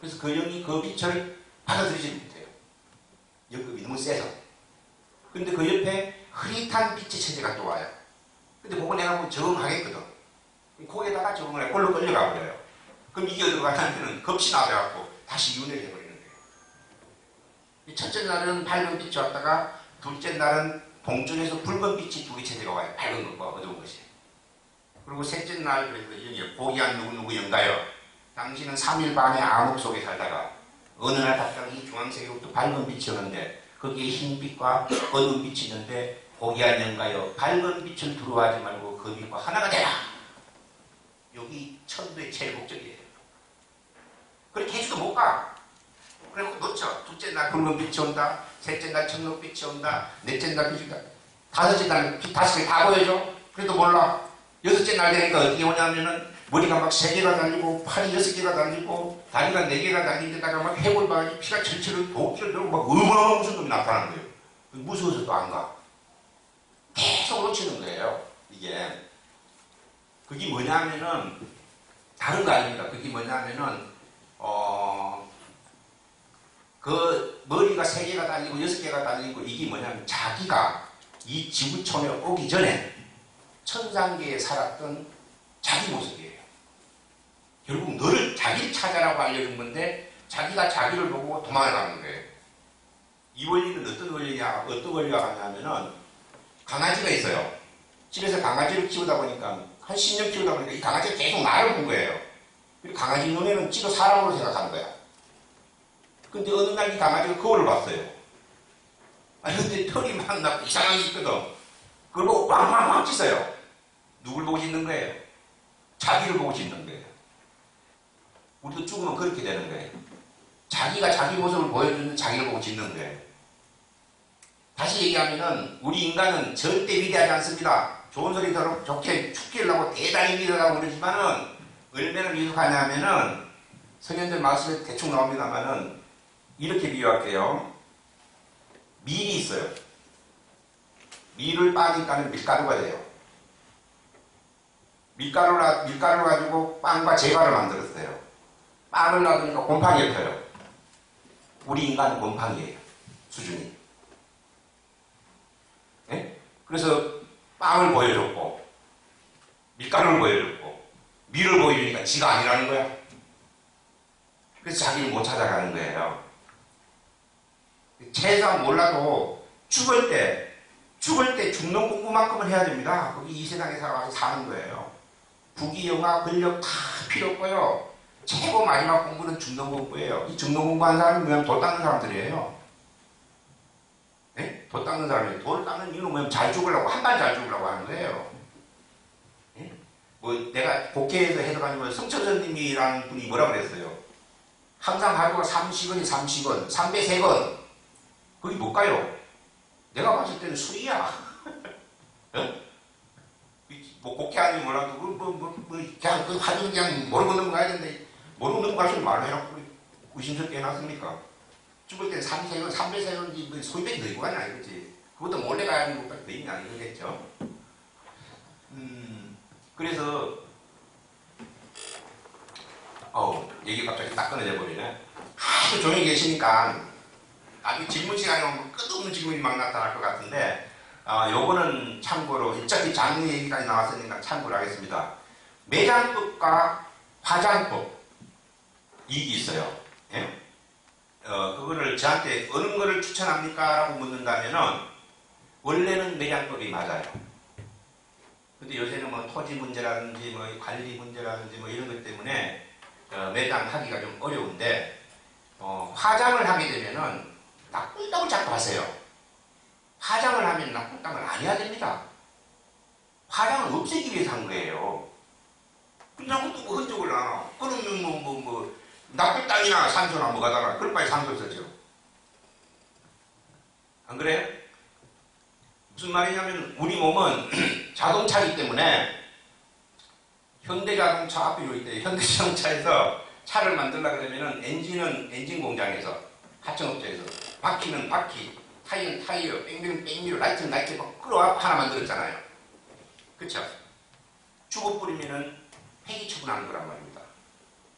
그래서 그 영이 그 빛을 받아들이지 못해요. 역급이 너무 세서. 근데 그 옆에 흐릿한 빛의 체제가 또 와요. 근데 그거 내가 뭐 적응하겠거든. 거기에다가 적응을 해. 그걸로 끌려가 버려요. 그럼 이게 어디로 가냐면은 겁이 나와갖고 다시 윤회를 해버리는 거예요. 첫째 날은 밝은 빛이 왔다가 둘째 날은 동쪽에서 붉은 빛이 두 개 체제가 와요. 밝은 것과 어두운 것이. 그리고 셋째 날, 그래서 고귀한 누구누구 영가요. 당신은 3일 반의 암흑 속에 살다가 어느 날 갑자기 중앙색으로부터 밝은 빛이 오는데 거기에 흰 빛과 어두운 빛이 있는데 고귀한 영가여, 밝은 빛을 두려워하지 말고 그 빛과 하나가 되라. 여기 천도의 제일 목적이에요. 그렇게 해줘도 못 가. 그리고 놓쳐. 둘째 날 붉은 빛이 온다. 셋째 날 청록빛이 온다. 넷째 날 빛이 온다. 다섯째 날 빛 다섯 개 다 보여줘. 그래도 몰라. 여섯째 날 되니까 어떻게 오냐면은 머리가 막 3개가 달리고 팔이 6개가 달리고 다리가 4개가 달린 데다가 막 해골 바가지 피가 철철 도끼를 들고 막 어마어마한 무슨 놈이 나타나는 거예요. 무서워서 또 안 가. 계속 놓치는 거예요. 이게. 그게 뭐냐면은 다른 거 아닙니다. 그게 뭐냐면은 그 머리가 3개가 달리고 6개가 달리고 이게 뭐냐면 자기가 이 지구촌에 오기 전에 천상계에 살았던 자기 모습이에요. 결국 너를 자기를 찾아라고 알려준 건데 자기가 자기를 보고 도망을 가는 거예요. 이 원리는 어떤 원리가 같냐면은 강아지가 있어요. 집에서 강아지를 키우다 보니까 한 10년 키우다 보니까 이 강아지가 계속 나를 본 거예요. 그리고 강아지 눈에는 지도 사람으로 생각하는 거야. 근데 어느 날 이 강아지가 거울을 봤어요. 아니 근데 털이 막 나고 이상하게 있거든. 그리고 왕왕왕 짖어요. 누굴 보고 짖는 거예요? 자기를 보고 짖는 거예요. 우리도 죽으면 그렇게 되는 거예요. 자기가 자기 모습을 보여주는 자기를 보고 짖는 거예요. 다시 얘기하면은 우리 인간은 절대 위대하지 않습니다. 좋은 소리 더러 좋게 축기려고 대단히 위대하다고 그러지만은 얼마나 미숙하냐면은 성현들 말씀에 대충 나옵니다만은 이렇게 비유할게요. 밀이 있어요. 밀을 빠니까는 밀가루가 돼요. 밀가루를 가지고 빵과 제과를 만들었어요. 빵을 놔두니까 곰팡이를 펴요. 우리 인간은 곰팡이에요. 수준이. 네? 그래서 빵을 보여줬고 밀가루를 보여줬고 밀을 보여주니까 지가 아니라는 거야. 그래서 자기를 못 찾아가는 거예요. 최소한 몰라도 죽을 때 죽는 공부만큼은 해야 됩니다. 거기 이 세상에 살아가서 사는 거예요. 부귀, 영화, 권력 다 필요 없고요. 최고 마지막 공부는 죽는 공부예요. 이 죽는 공부하는 사람이 뭐냐면 돌 닦는 사람들이에요. 네? 돌 닦는 사람이에요. 돌 닦는 이유는 뭐냐면 잘 죽으려고, 한 발 잘 죽으려고 하는 거예요. 네? 뭐 내가 국회에서 해석하면 성철선님이라는 분이 뭐라고 그랬어요? 항상 하루가 30원이 30원, 3배 3건. 거기 못 가요. 내가 봤을 때는 술이야. 어? 뭐 곡해하는지 몰라도 그냥 그 화두는 그냥 모르고 넘어가야 되는데 모르고 넘어가시면 말로 해놓고 의심스럽게 해놨습니까? 죽을 땐 3배세운지 뭐 소위백이 더 있고 가냐 이거지. 그것도 몰래 가야 하는 것까지 더 있냐 이거겠죠. 그래서 얘기 갑자기 딱 끊어져 버리네. 아주 조용히 계시니까 아주 질문 시간에 오면 끝없는 질문이 막 나타날 것 같은데 요거는 참고로 어차피 장르 얘기까지 나왔으니까 참고로 하겠습니다. 매장법과 화장법 이게 있어요. 예? 그거를 저한테 어느 거를 추천합니까? 라고 묻는다면은 원래는 매장법이 맞아요. 근데 요새는 뭐 토지 문제라든지 뭐 관리 문제라든지 뭐 이런 것 때문에 매장하기가 좀 어려운데 화장을 하게 되면은 나쁜 땅을 자꾸 하세요. 화장을 하면 나쁜 땅을 안 해야 됩니다. 화장을 없애기 위해서 한 거예요. 그냥 또 뭐 흔적을 놔. 그러면 나쁜 땅이나 산소나 뭐가 달라. 그럴 바에 산소 쓰죠. 안 그래요? 무슨 말이냐면 우리 몸은 자동차이기 때문에 현대자동차 앞에 여기 있대. 현대자동차에서 차를 만들려고 그러면은 엔진은 엔진 공장에서 하청업체에서 바퀴는 바퀴, 타이어는 타이어, 뺑뺑 뺑미로 라이트는 라이트 막 끌어와 하나 만들었잖아요. 그쵸? 주고 뿌리면은 폐기 처분하는 거란 말입니다.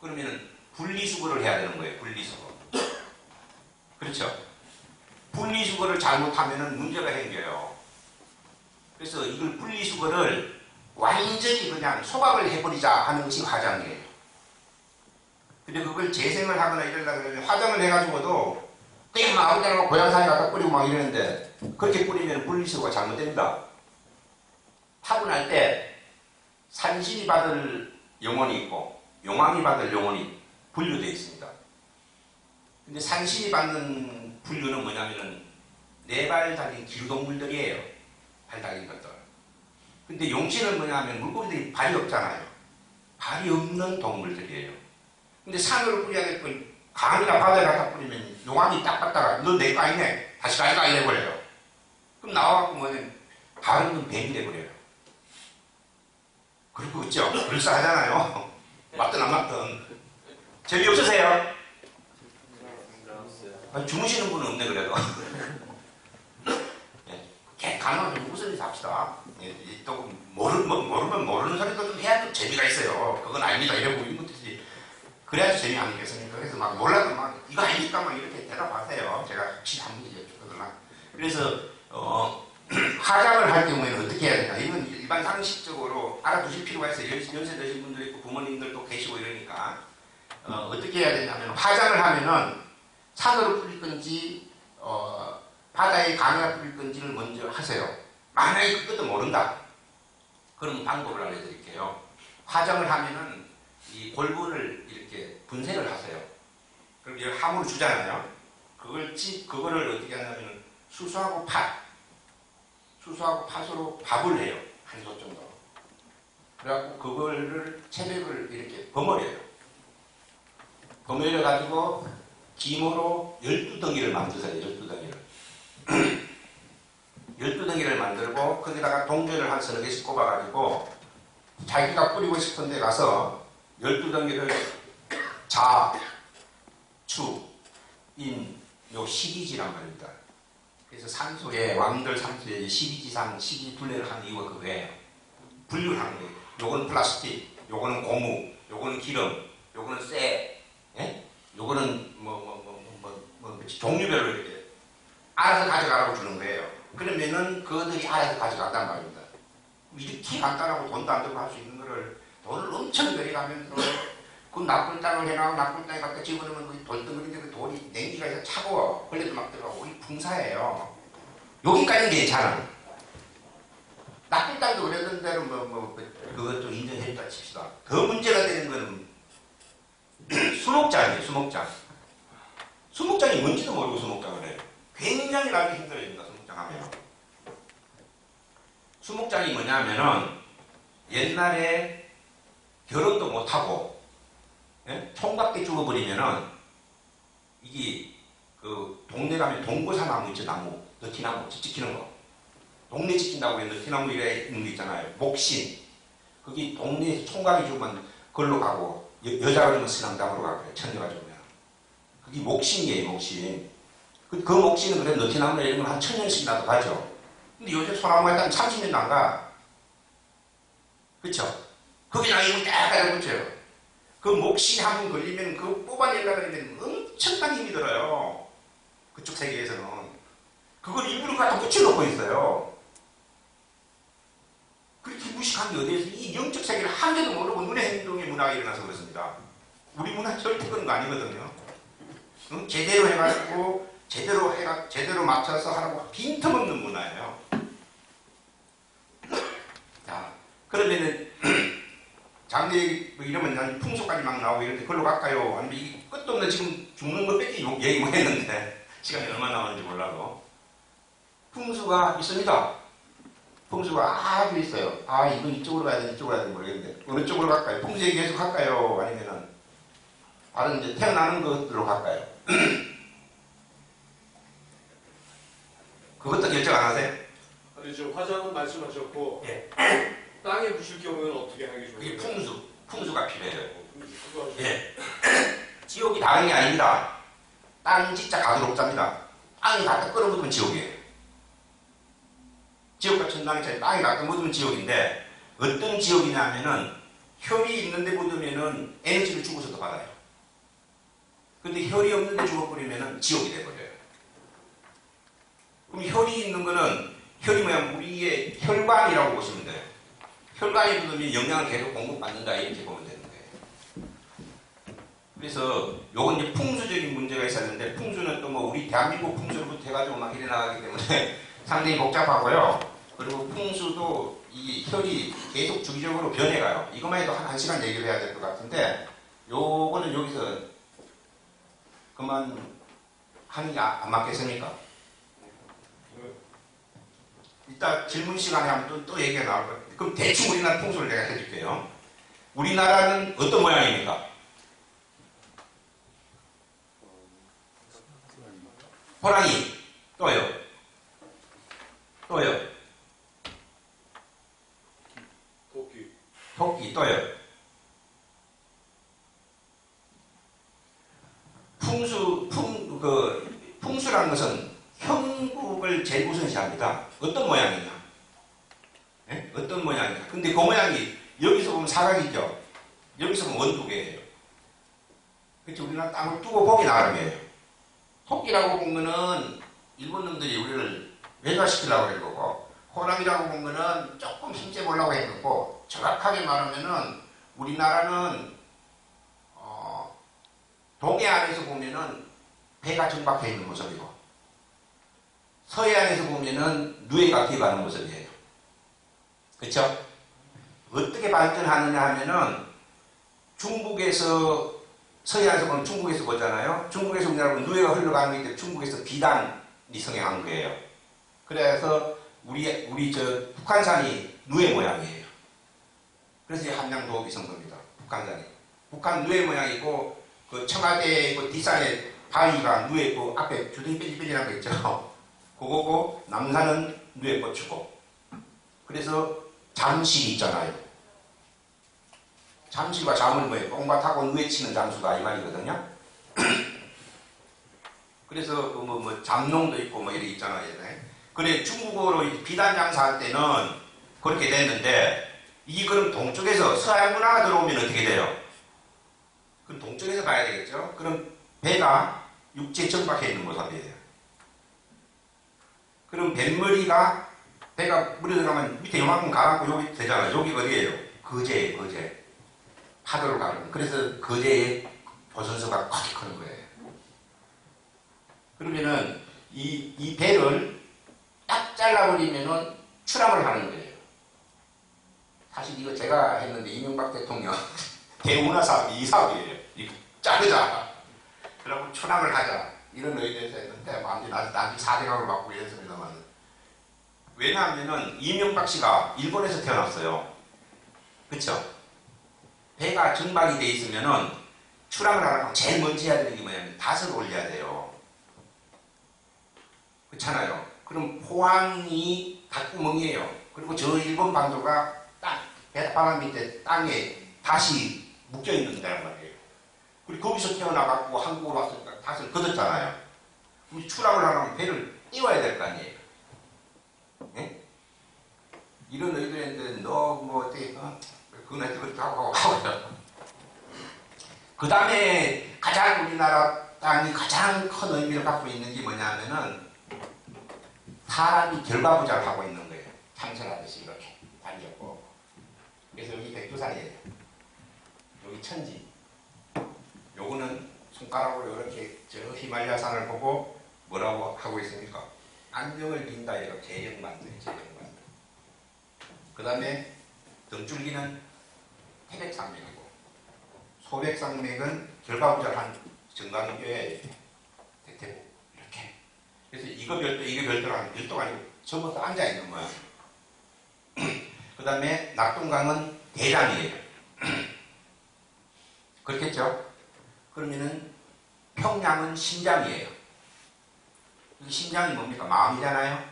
그러면은 분리수거를 해야 되는 거예요. 분리수거. 그렇죠? 분리수거를 잘못하면은 문제가 생겨요. 그래서 이걸 분리수거를 완전히 그냥 소각을 해버리자 하는 것이 화장이에요. 근데 그걸 재생을 하거나 이러려고 그러면 화장을 해가지고도 그냥 막 아무 데나 고향산에 갖다 뿌리고 막 이러는데 그렇게 뿌리면 분리수거가 잘못됩니다. 타분할 때 산신이 받을 영혼이 있고 용왕이 받을 영혼이 분류되어 있습니다. 근데 산신이 받는 분류는 뭐냐면은 네 발 달린 기류동물들이에요. 발 달린 것들. 근데 용신은 뭐냐면 물고기들이 발이 없잖아요. 발이 없는 동물들이에요. 근데 산으로 뿌려야 될 건 강이나 바다에 갖다 뿌리면 용왕이 딱 봤다가 너 내 거 아니네. 다시 가져가 이래버려요. 그럼 나와갖고 뭐냐면 발 없는 뱀이 돼버려요. 그리고 있죠. 불쌍하잖아요. 맞든 안 맞든. 재미없으세요? 주무시는 분은 없네 그래도. 가능하면 좀 웃으면서 합시다. 또 모르면 모르는 소리도 좀 해야 또 재미가 있어요. 그건 아닙니다. 이러고 이것듯이 그래야지 재미 아니겠습니까? 그래서 막 몰라도 막 이거 아닙니까? 막 이렇게 대답하세요. 제가 혹시 한 문제 여쭙거나. 그래서 화장을 할 경우에는 어떻게 해야 되나? 이건 일반 상식적으로 알아두실 필요가 있어요. 연세 드신 분들 있고 부모님들도 계시고 이러니까 어떻게 해야 되냐면 화장을 하면은 산으로 뿌릴 건지 바다에 강에 뿌릴 건지를 먼저 하세요. 만약에 그것도 모른다. 그럼 방법을 알려드릴게요. 화장을 하면은 이 골분을 이렇게 분쇄를 하세요. 그럼 여기 함으로 주잖아요. 그거를 어떻게 하냐면 수소하고 팥으로 밥을 해요. 한 솥 정도. 그래갖고 그거를 체백을 이렇게 버무려요. 버무려가지고 기모로 12덩이를 만드세요. 12덩이를. 12덩이를 만들고 거기다가 동전을 한 서너 개씩 꼽아가지고 자기가 뿌리고 싶은 데 가서 12덩이를 자, 추, 인, 요 12지란 말입니다. 그래서 산소에 왕들 산소에 12지상 12분해를 하는 이유가 그거예요. 분류를 하는 거예요. 요거는 플라스틱, 요거는 고무, 요거는 기름, 요거는 쇠, 예? 요거는 종류별로 이렇게 알아서 가져가라고 주는 거예요. 그러면은 그들이 알아서 가져간단 말입니다. 이렇게 간단하고 돈도 안 들고 할 수 있는 거를 돈을 엄청 들여가면서 그 나쁜 땅을 해놔고 나쁜 땅에 갖다 집어넣으면 그 돌덩어리인데 그 돌이 냉기가 있어 차가워. 벌레도 막 들어가고 우리 풍사예요. 여기까지는 괜찮아. 나쁜 땅도 그랬던 대로 그것도 인정했다 칩시다. 더 문제가 되는 거는 수목장이에요. 수목장. 수목장이 뭔지도 모르고 수목장을 해요. 굉장히 나기 힘들어집니다. 수목장 하면. 수목장이 뭐냐면은 옛날에 결혼도 못하고 총각대 죽어버리면은 이게 그 동네 가면 동고사 나무 있죠. 나무. 너티나무 찍히는 거. 동네 지킨다고 해서 티나무 일에 있는 게 있잖아요. 목신. 거기 동네에서 총각이 죽으면 그걸로 가고 여자가 죽으면 신앙당으로 가고요. 천녀가 죽으면. 그게 목신이에요. 목신. 그 목신은 그래 너티나무에 이런 건 한 1000년씩이나도 가죠. 근데 요새 소나무가 딱 30년도 안 가. 그쵸? 거기다가 힘을 딱 달아붙여요. 그 목신이 한 번 걸리면 그 뽑아내려고 하면 엄청난 힘이 들어요. 그쪽 세계에서는. 그걸 일부러 갖다 붙여놓고 있어요. 그렇게 무식한 게 어디에서 이 영적 세계를 한 개도 모르고 눈의 행동의 문화가 일어나서 그렇습니다. 우리 문화 절대 그런 거 아니거든요. 응? 제대로 해가지고 제대로 맞춰서 하라고 빈틈없는 문화예요. 자, 그러면은 장례 뭐 이러면 난 풍수까지 막 나오고 이런데 그걸로 갈까요? 아니면 이 끝도 없는 지금 죽는 것밖에 얘기 못 했는데 시간이 얼마 남았는지 몰라도 풍수가 있습니다. 풍수가 아주 있어요. 아 이건 이쪽으로 가야 되는지 이쪽으로 가야 되는지 모르겠는데 어느 쪽으로 갈까요? 풍수 얘기 계속 할까요? 아니면은 다른 이제 태어나는 것들로 갈까요? 그것도 결정 안 하세요? 아니 저 화장은 말씀하셨고 예. 땅에 묻힐 경우는 어떻게 하는 게 그게 좋을까요? 풍수가 필요해요. 그거 하시죠. 예. 지옥이 다른 게 아닙니다. 땅 진짜 가두록자입니다. 땅이 갖다 끌어묻으면 지옥이에요. 지옥과 천당의 차이, 땅이 갖다 묻으면 지옥인데 어떤 지옥이냐면은 혈이 있는데 묻으면은 에너지를 주고서도 받아요. 근데 혈이 없는데 죽어버리면은 지옥이 돼버려요. 그럼 혈이 있는 거는 혈이 뭐야? 우리의 혈관이라고 보시면 돼요. 혈관에 묻으면 영양을 계속 공급받는다 이렇게 보면 되는 거예요. 그래서 요건 이제 풍수적인 문제가 있었는데 풍수는 또 뭐 우리 대한민국 풍수부터 해가지고 막 일어나기 때문에 상당히 복잡하고요. 그리고 풍수도 이 혈이 계속 주기적으로 변해가요. 이것만 해도 한 시간 얘기를 해야 될 것 같은데 요거는 여기서 그만 하는 게 안 맞겠습니까? 이따 질문 시간에 하면 또 얘기가 나올 거예요. 그럼 대충 우리나라 풍수를 내가 해줄게요. 우리나라는 어떤 모양입니까? 호랑이. 또요. 토끼. 또요. 풍수라는 것은 형국을 제일 우선시합니다. 어떤 모양이냐? 네? 어떤 모양이냐? 근데 그 모양이 여기서 보면 사각이죠. 여기서 보면 원두개예요. 그렇죠? 우리나라 땅을 두고 보기 나름이에요. 토끼라고 본 거는 일본 놈들이 우리를 외가시키려고 한 거고, 호랑이라고 본 거는 조금 힘째 보려고 한 거고, 정확하게 말하면은 우리나라는 동해안에서 보면은 배가 정박해 있는 모습이고, 서해안에서 보면은 누에가 기어가는 모습이에요. 그렇죠? 어떻게 발전하느냐 하면은 중국에서 서해안에서 보면 중국에서 보잖아요. 중국에서 우리나라로 누에가 흘러가는 게 있는데 중국에서 비단이 성행한 거예요. 그래서 우리 저 북한산이 누에 모양이에요. 그래서 한양도 위성도입니다. 북한산이. 북한 누에 모양이고 그 청와대 그 뒷산에 바위가 누에 그 앞에 주둥이 삐질삐질한 거 있죠. 그거고 남산은 누에 꽂히고. 그래서 잠실이 있잖아요. 잠실과 잠은 뭐예요? 똥밭하고 누에 치는 잠수가 이 말이거든요. 그래서 그 잠농도 있고 뭐 이렇게 있잖아요. 그래 중국어로 비단 장사할 때는 그렇게 됐는데 이 그럼 동쪽에서 서양 문화가 들어오면 어떻게 돼요? 그럼 동쪽에서 가야 되겠죠? 그럼 배가 육지에 정박해 있는 모습이에요. 그럼 뱃머리가 배가 물에 들어가면 밑에 요만큼 가라앉고 여기 되잖아요. 여기 어디예요? 거제예요, 거제. 파도를 가르는. 그래서 거제의 보선소가 크게 크는 거예요. 그러면은 이 배를 딱 잘라버리면은 추락을 하는 거예요. 사실 이거 제가 했는데 이명박 대통령 대운하 사업이 이 사업이에요. 이거 자르자. 그러고 추락을 하자. 이런 의도에서 했는데 완전히 나중에 사대각을 받고 이랬습니다만. 왜냐하면은 이명박 씨가 일본에서 태어났어요. 그쵸? 배가 정박이 돼 있으면은 추락을 하려면 제일 먼저 해야 되는 게 뭐냐면 닷을 올려야 돼요. 그렇잖아요. 그럼 포항이 닷구멍이에요. 그리고 저 일본 반도가 바람 밑에 땅에 다시 묶여 있는 데란 말이에요. 그리고 거기서 태어나갖고 한국으로 왔으니까 닷을 걷었잖아요. 그럼 추락을 하려면 배를 띄워야 될 거 아니에요. 예? 이런 의도인데 너뭐 어떻게 그건 그렇게 하고 그 다음에 가장 우리나라 땅이 가장 큰 의미를 갖고 있는 게 뭐냐면은 사람이 결과부작을 하고 있는 거예요. 참선하듯이 이렇게 다니었고. 그래서 여기 백두산이에요. 여기 천지. 요거는 손가락으로 이렇게 저 히말라야산을 보고 뭐라고 하고 있습니까? 안녕을 빈다 이렇게 재령만들. 그 다음에 등줄기는 태백산맥이고 소백산맥은 결과부작한 정강교회 대태부 이렇게. 그래서 이거 별도 이거 별도로 하는 별도가 아니고 전부 다 앉아 있는 모양. 그 다음에 낙동강은 대장이에요. 그렇겠죠? 그러면은 평양은 심장이에요. 이 심장이 뭡니까? 마음이잖아요.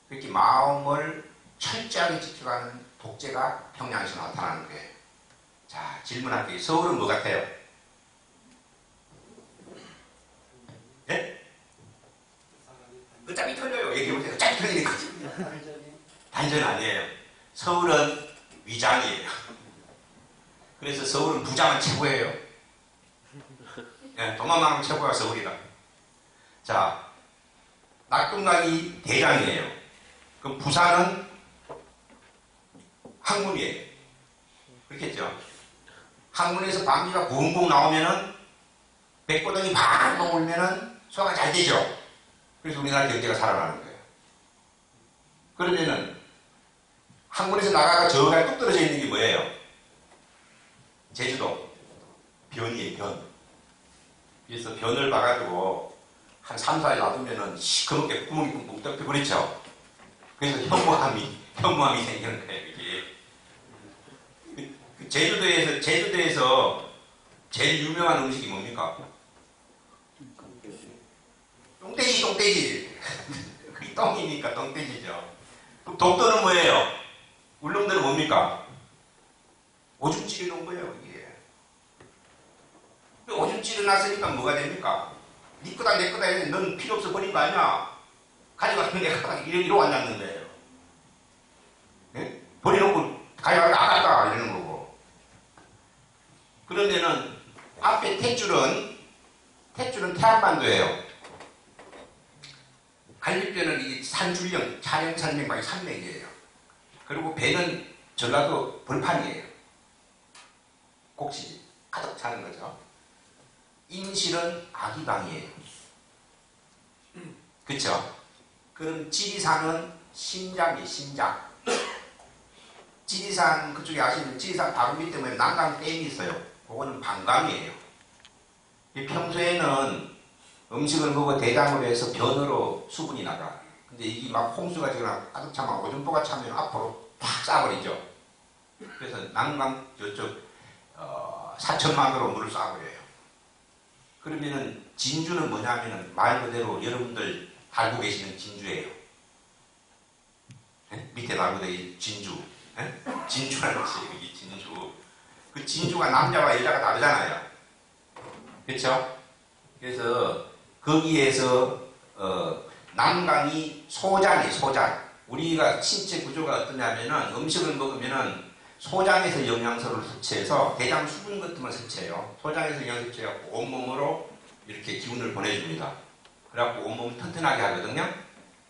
그렇게 마음을 철저하게 지켜가는 독재가 평양에서 나타나는 거예요. 자, 질문할게요. 서울은 뭐 같아요? 예? 어차피 틀려요. 얘기해보세요. 어차피 틀리니까. 단전 아니에요. 서울은 위장이에요. 그래서 서울은 부장은 최고예요. 예, 돈만 많으면 최고가 서울이다. 자, 낙동강이 대장이에요. 그럼 부산은 항문이에요. 그렇겠죠? 항문에서 방귀가 붕붕 나오면은 백고동이 방방 울면은 소화가 잘 되죠? 그래서 우리나라 경제가 살아나는 거예요. 그러면은 항문에서 나가가 저가 뚝 떨어져 있는 게 뭐예요? 제주도. 변이에요, 변. 그래서 변을 봐가지고 한 3, 4일 놔두면은 시커멓게 구멍이 뿡뿡 뚫려 버리죠. 그래서 현무암이 생기는 거예요, 이게. 제주도에서 제일 유명한 음식이 뭡니까? 똥돼지. 그게 똥이니까 똥돼지죠. 그럼 독도는 뭐예요? 울릉도는 뭡니까? 오줌 찌르는 거예요, 이게. 오줌 찌르놨으니까 뭐가 됩니까? 네 거다 내 거다 했는데 넌 필요 없어 버린 거 아니야? 가져가면 내가 이러고 앉았는 거예요. 네? 버려놓고 가져가면 아깝다 이러는 거고. 그러면은 앞에 탯줄은 태안반도예요. 갈비뼈는 이 산줄령, 차량산맥과 산맥이에요. 그리고 배는 전라도 벌판이에요. 곡식이 가득 차는 거죠. 인실은 아기강이에요. 그쵸? 그럼 지리산은 심장이에요, 심장. 지리산, 그쪽에 아시는 지리산 바로 밑에 보면 난강댐이 있어요. 그거는 방광이에요. 평소에는 음식을 먹어 대장으로 해서 변으로 수분이 나가. 근데 이게 막 홍수가 지거나 가득 차면 오줌보가 차면 앞으로 팍 쏴버리죠. 그래서 난강 저쪽 사천만으로 물을 쏴버려요. 그러면은 진주는 뭐냐면은 말 그대로 여러분들 알고 계시는 진주예요. 에? 밑에 나오고 있는 진주. 에? 진주라는 것이 여기 진주. 그 진주가 남자와 여자가 다르잖아요. 그렇죠? 그래서 거기에서 남강이 소장이에요. 소장. 우리가 신체 구조가 어떠냐면은 음식을 먹으면은 소장에서 영양소를 섭취해서 대장 수분 같은 걸 섭취해요. 소장에서 영양소 섭취해갖고 온몸으로 이렇게 기운을 보내줍니다. 그래갖고 온몸을 튼튼하게 하거든요.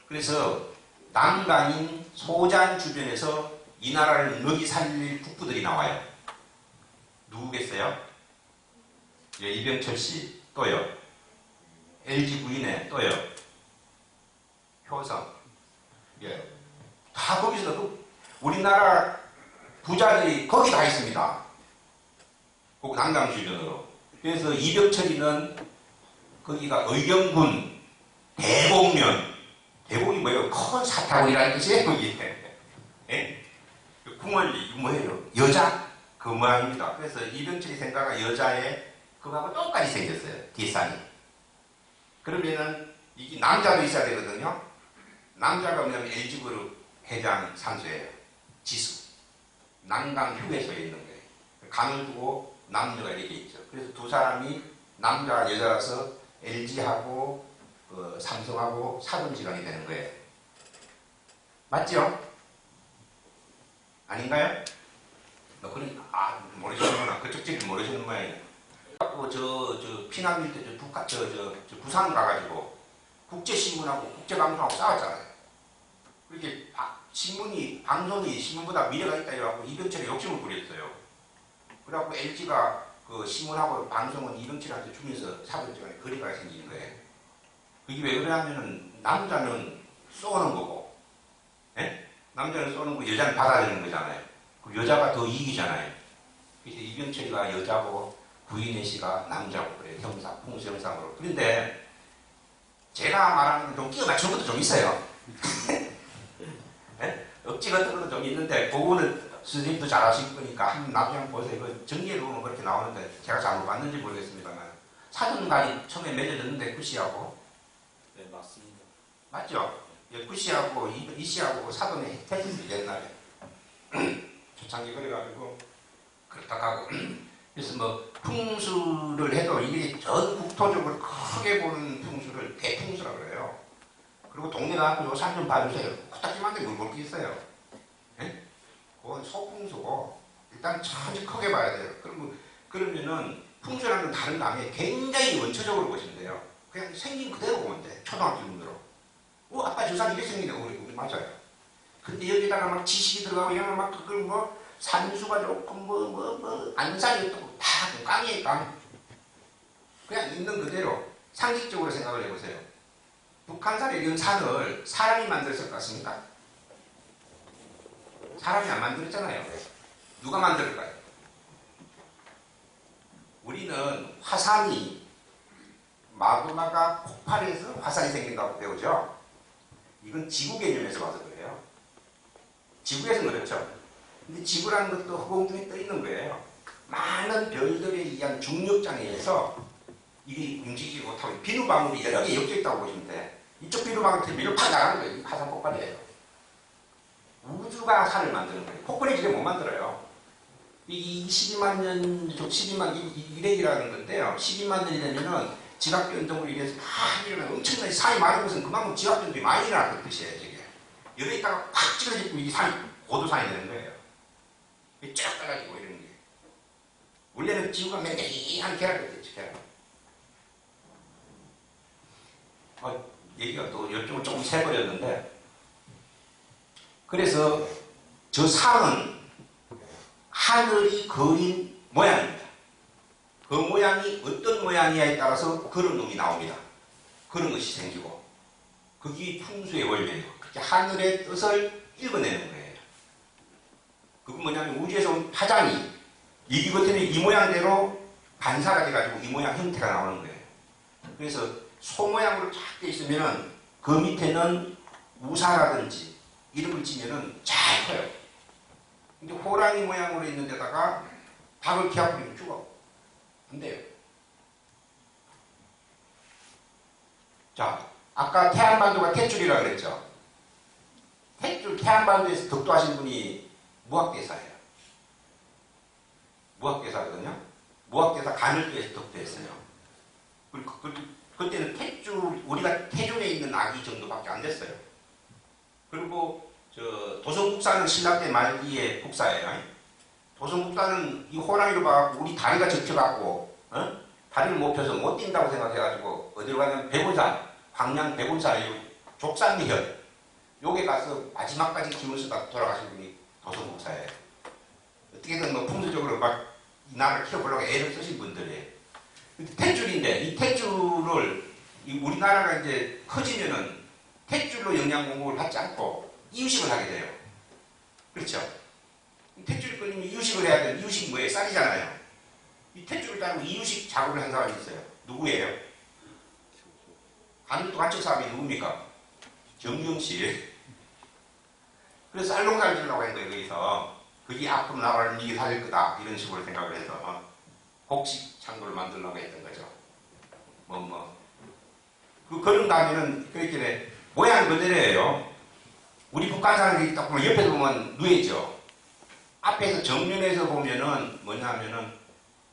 그래서 남강인 소장 주변에서 이 나라를 먹이 살릴 국부들이 나와요. 누구겠어요? 예, 이병철 씨 또요. LG 부인에 또요. 효성. 예, 다 거기서 우리나라 부자들이 거기 다 있습니다. 그 남강 주변으로. 그래서 이병철이는 거기가 의경군 대곡면. 대곡이 뭐예요? 큰 사타구니라는 뜻이에요, 거기. 예? 궁궐이 뭐예요? 여자? 그 모양입니다. 그래서 이병철이 생각한 여자의 그거하고 똑같이 생겼어요. 뒷산이. 그러면은 이게 남자도 있어야 되거든요. 남자가 뭐냐면 LG그룹 해장 산소예요. 지수. 난강 휴게소에 있는 거예요. 간을 두고 남녀가 이렇게 있죠. 그래서 두 사람이 남자와 여자라서 LG하고 삼성하고 사돈지간이 되는 거예요. 맞죠? 아닌가요? 모르시는구나. 그쪽 집을 모르시는 모양이에요. 저 피난민 때 부산 가가지고 국제신문하고 국제방송하고 싸웠잖아요. 그렇게 방송이 신문보다 미래가 있다 이래갖고 이병철이 욕심을 부렸어요. 그래갖고 LG가 그 신문하고 방송은 이병철한테 주면서 사돈지간에 거리가 생기는 거예요. 그게 왜 그러냐면은 남자는 쏘는 거고, 예? 남자는 쏘는 거고 여자는 받아들이는 거잖아요. 그 여자가 더 이기잖아요. 그래서 이병철이가 여자고 구인혜 씨가 남자고 그래요. 풍수 형상으로. 그런데 제가 말하는 건 좀 끼워 맞추는 것도 좀 있어요. 예? 억지 같은 것도 좀 있는데 그거는 선생님도 잘 아실 거니까 나중에 한번 보세요. 그 정리해 놓으면 그렇게 나오는데 제가 잘못 봤는지 모르겠습니다만 사돈간이 처음에 맺어졌는데 구씨하고 네, 맞습니다. 맞죠? 구씨하고 이씨하고 사돈이 했었어요. 옛날에 초창기 그래가지고 그렇다 하고 그래서 뭐 풍수를 해도 이게 전 국토적으로 크게 보는 풍수를 대풍수라고 그래요. 그리고 동네 가서 요 산 좀 봐주세요. 코딱지만데 뭘 볼 게 있어요. 예? 그건 소풍수고 일단 천천히 크게 봐야 돼요. 그러면은 풍수라는 건 다른 다음에 굉장히 원초적으로 보시면 돼요. 그냥 생긴 그대로 보면 돼. 초등학교 눈으로. 아빠 저 산 이렇게 생기네. 우리 맞아요. 근데 여기다가 막 지식이 들어가고 이러면 막 그걸 뭐 산수가 좋고 안산이 어떻고 다 깡이에요. 깡. 그냥 있는 그대로 상식적으로 생각을 해보세요. 북한산에 이런 산을 사람이 만들었을 것 같습니까? 사람이 안 만들었잖아요. 누가 만들었을까요? 우리는 화산이 마그마가 폭발해서 화산이 생긴다고 배우죠. 이건 지구 개념에서 와서 그래요. 지구에서는 그렇죠. 근데 지구라는 것도 허공 중에 떠 있는 거예요. 많은 별들에 의한 중력장에 의해서 이게 움직이지 못하고 비누방울이 여러 개 엮여 있다고 보시면 돼. 이쪽 비누방울이 밀로 팍 나가는 거예요. 화산 폭발이에요. 우주가 산을 만드는 거예요. 폭발이 지금 못 만들어요. 이 12만 년, 12만, 일액이라는 건데요. 12만 년이 되면은 지각변동으로 인해서 막 일어나는 엄청나게 산이 많은 것은 그만큼 지각변동이 많이 일어났다는 뜻이에요. 저게. 여기에 있다가 팍 찌그러지고 이 산이 고도산이 되는 거예요. 쭉 떠가지고 이러는 게. 원래는 지구가 맹맹한 계란이었죠, 계란. 얘기가 또 이쪽으로 조금 새버렸는데, 그래서 저 산은 하늘이 그린 모양입니다. 그 모양이 어떤 모양이냐에 따라서 그런 놈이 나옵니다. 그런 것이 생기고, 그게 풍수의 원리예요. 그렇게 하늘의 뜻을 읽어내는 거예요. 그건 뭐냐면 우주에서 온 파장이 이기거든요. 이 모양대로 반사가 돼가지고 이 모양 형태가 나오는 거예요. 그래서 소 모양으로 쫙 돼 있으면 그 밑에는 우사라든지 이런 걸 치면은 잘 커요. 근데 호랑이 모양으로 있는 데다가 닭을 키워버리면 죽어. 안 돼요. 자, 아까 태안반도가 탯줄이라고 그랬죠. 탯줄, 태안반도에서 덕도하신 분이 무학대사예요. 무학대사거든요. 무학대사 가늘교에서 덕도했어요. 그때는 탯줄, 우리가 태존에 있는 아기 정도밖에 안 됐어요. 그리고 도성국사는 신라때 말기의 국사예요. 도성국사는 이 호랑이로 봐갖고 우리 다리가 접혀갖고 다리를 못 펴서 못 뛴다고 생각해가지고 어디로 가냐면 백운산, 광양 백운산 족산리현 요게 가서 마지막까지 기운 쓰다 돌아가신 분이 도성국사예요. 어떻게든 뭐 풍수적으로 막 이 나라를 키워보려고 애를 쓰신 분들이에요. 탯줄인데 이 탯줄을 우리나라가 이제 커지면은 탯줄로 영양 공급을 받지 않고 이유식을 하게 돼요. 그렇죠? 탯줄이 끊이면 이유식을 해야 되는 이유식이 뭐예요? 쌀이잖아요. 이 탯줄을 따르고 이유식 작업을 한 사람이 있어요. 누구예요? 한국도 간척 사업이 누굽니까? 정경 씨. 그래서 쌀농사를 지으려고 한 거예요. 거기서 그게 앞으로 나라를 이게 살릴 거다 이런 식으로 생각을 해서 곡식 창고를 만들려고 했던 거죠. 그런 다음에는 그렇게 모양 그대로예요. 우리 북한 사람들이 딱 보면 옆에 보면 누워있죠. 앞에서 정면에서 보면은 뭐냐면은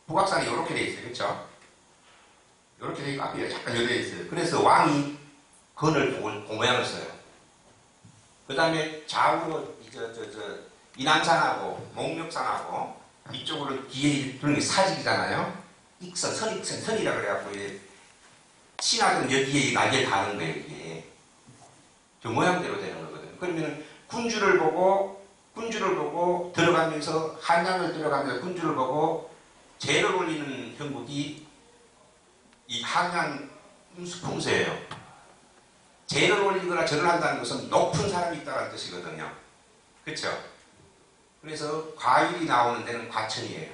북악산이 이렇게 돼 있어요. 그렇죠? 이렇게 돼 있고 앞에 잠깐 열려 있어요. 그래서 왕이 건을 공모양을 써요. 그 다음에 좌우로 인왕산하고 목멱산하고 이쪽으로 뒤에 그런 게 사직이잖아요. 익선, 선익선, 선이라 그래갖고 신하들은 여기에 날개를 다는 거예요. 이게 저 모양대로 되는 거거든요. 그러면 군주를 보고 들어가면서 한양을 들어가면서 군주를 보고 제를 올리는 형국이 이 한양 수풍소예요. 제를 올리거나 절을 한다는 것은 높은 사람이 있다는 뜻이거든요. 그렇죠? 그래서 과일이 나오는 데는 과천이에요.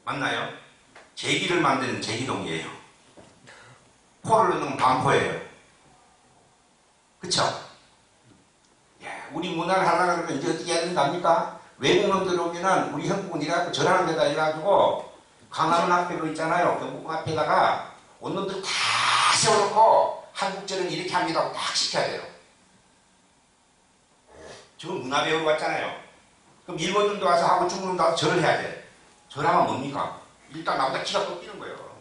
맞나요? 제기를 만드는 제기동이에요. 포를 넣는 반포예요. 그쵸? 야, 우리 문화를 하려고 그러면 이제 어떻게 해야 된답니까? 외국 놈들 오면은 우리 형국은 이래갖고 절하는 데다 이래가지고 강화문 앞에 그 있잖아요. 경복궁 앞에다가 온 놈들 다 세워놓고 한국절은 이렇게 합니다 하고 딱 시켜야 돼요. 지금 문화 배우러 왔잖아요. 그럼 일본 놈도 와서 하고 중국 놈도 와서 절을 해야 돼. 절하면 뭡니까? 일단 나보다 키가 꺾이는 거예요.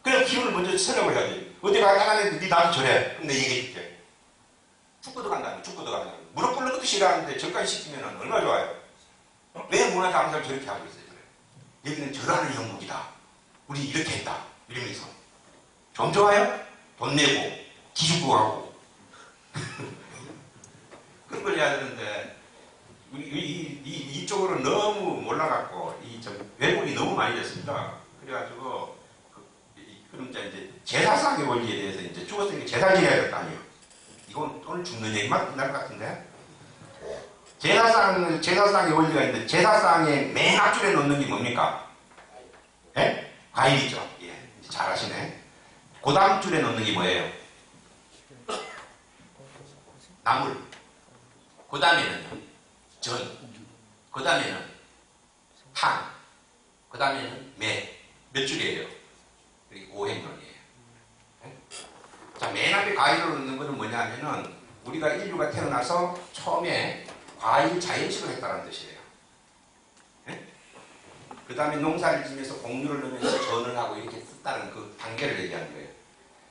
그럼 기운을 먼저 설명을 해야 돼. 어디 가서 하나님 네 나도 절해. 그럼 내 얘기해 줄게. 축구도 간다니, 축구도 간다니. 무릎 꿇는 것도 싫어하는데 절까지 시키면 얼마나 좋아요. 왜 문화 장사를 저렇게 하고 있어요? 그래. 여기는 절하는 형국이다. 우리 이렇게 했다. 이러면서. 좀 좋아요? 돈 내고, 기죽고 하고. 그런 걸 해야 되는데, 이쪽으로 너무 몰라갖고, 왜곡이 너무 많이 됐습니다. 그래가지고, 그럼 이제 제사상의 원리에 대해서 이제 죽었으니까 제사 지내야 될 거 아니에요. 이건 오늘 죽는 얘기만 끝날 것 같은데. 제사상의 원리가 있는데, 제사상의 맨 앞줄에 놓는 게 뭡니까? 예? 과일이죠. 예. 잘 아시네. 그 다음 줄에 놓는 게 뭐예요? 나물. 그 다음에는 전. 그 다음에는 탕. 그 다음에는 매. 몇 줄이에요? 그리고 오행론이에요. 예? 자, 맨 앞에 과일을 넣는 것은 뭐냐 하면은 우리가 인류가 태어나서 처음에 과일 자연식을 했다는 뜻이에요. 예? 그 다음에 농사를 지면서 곡류를 넣으면서 전을 하고 이렇게 썼다는 그 단계를 얘기하는 거예요.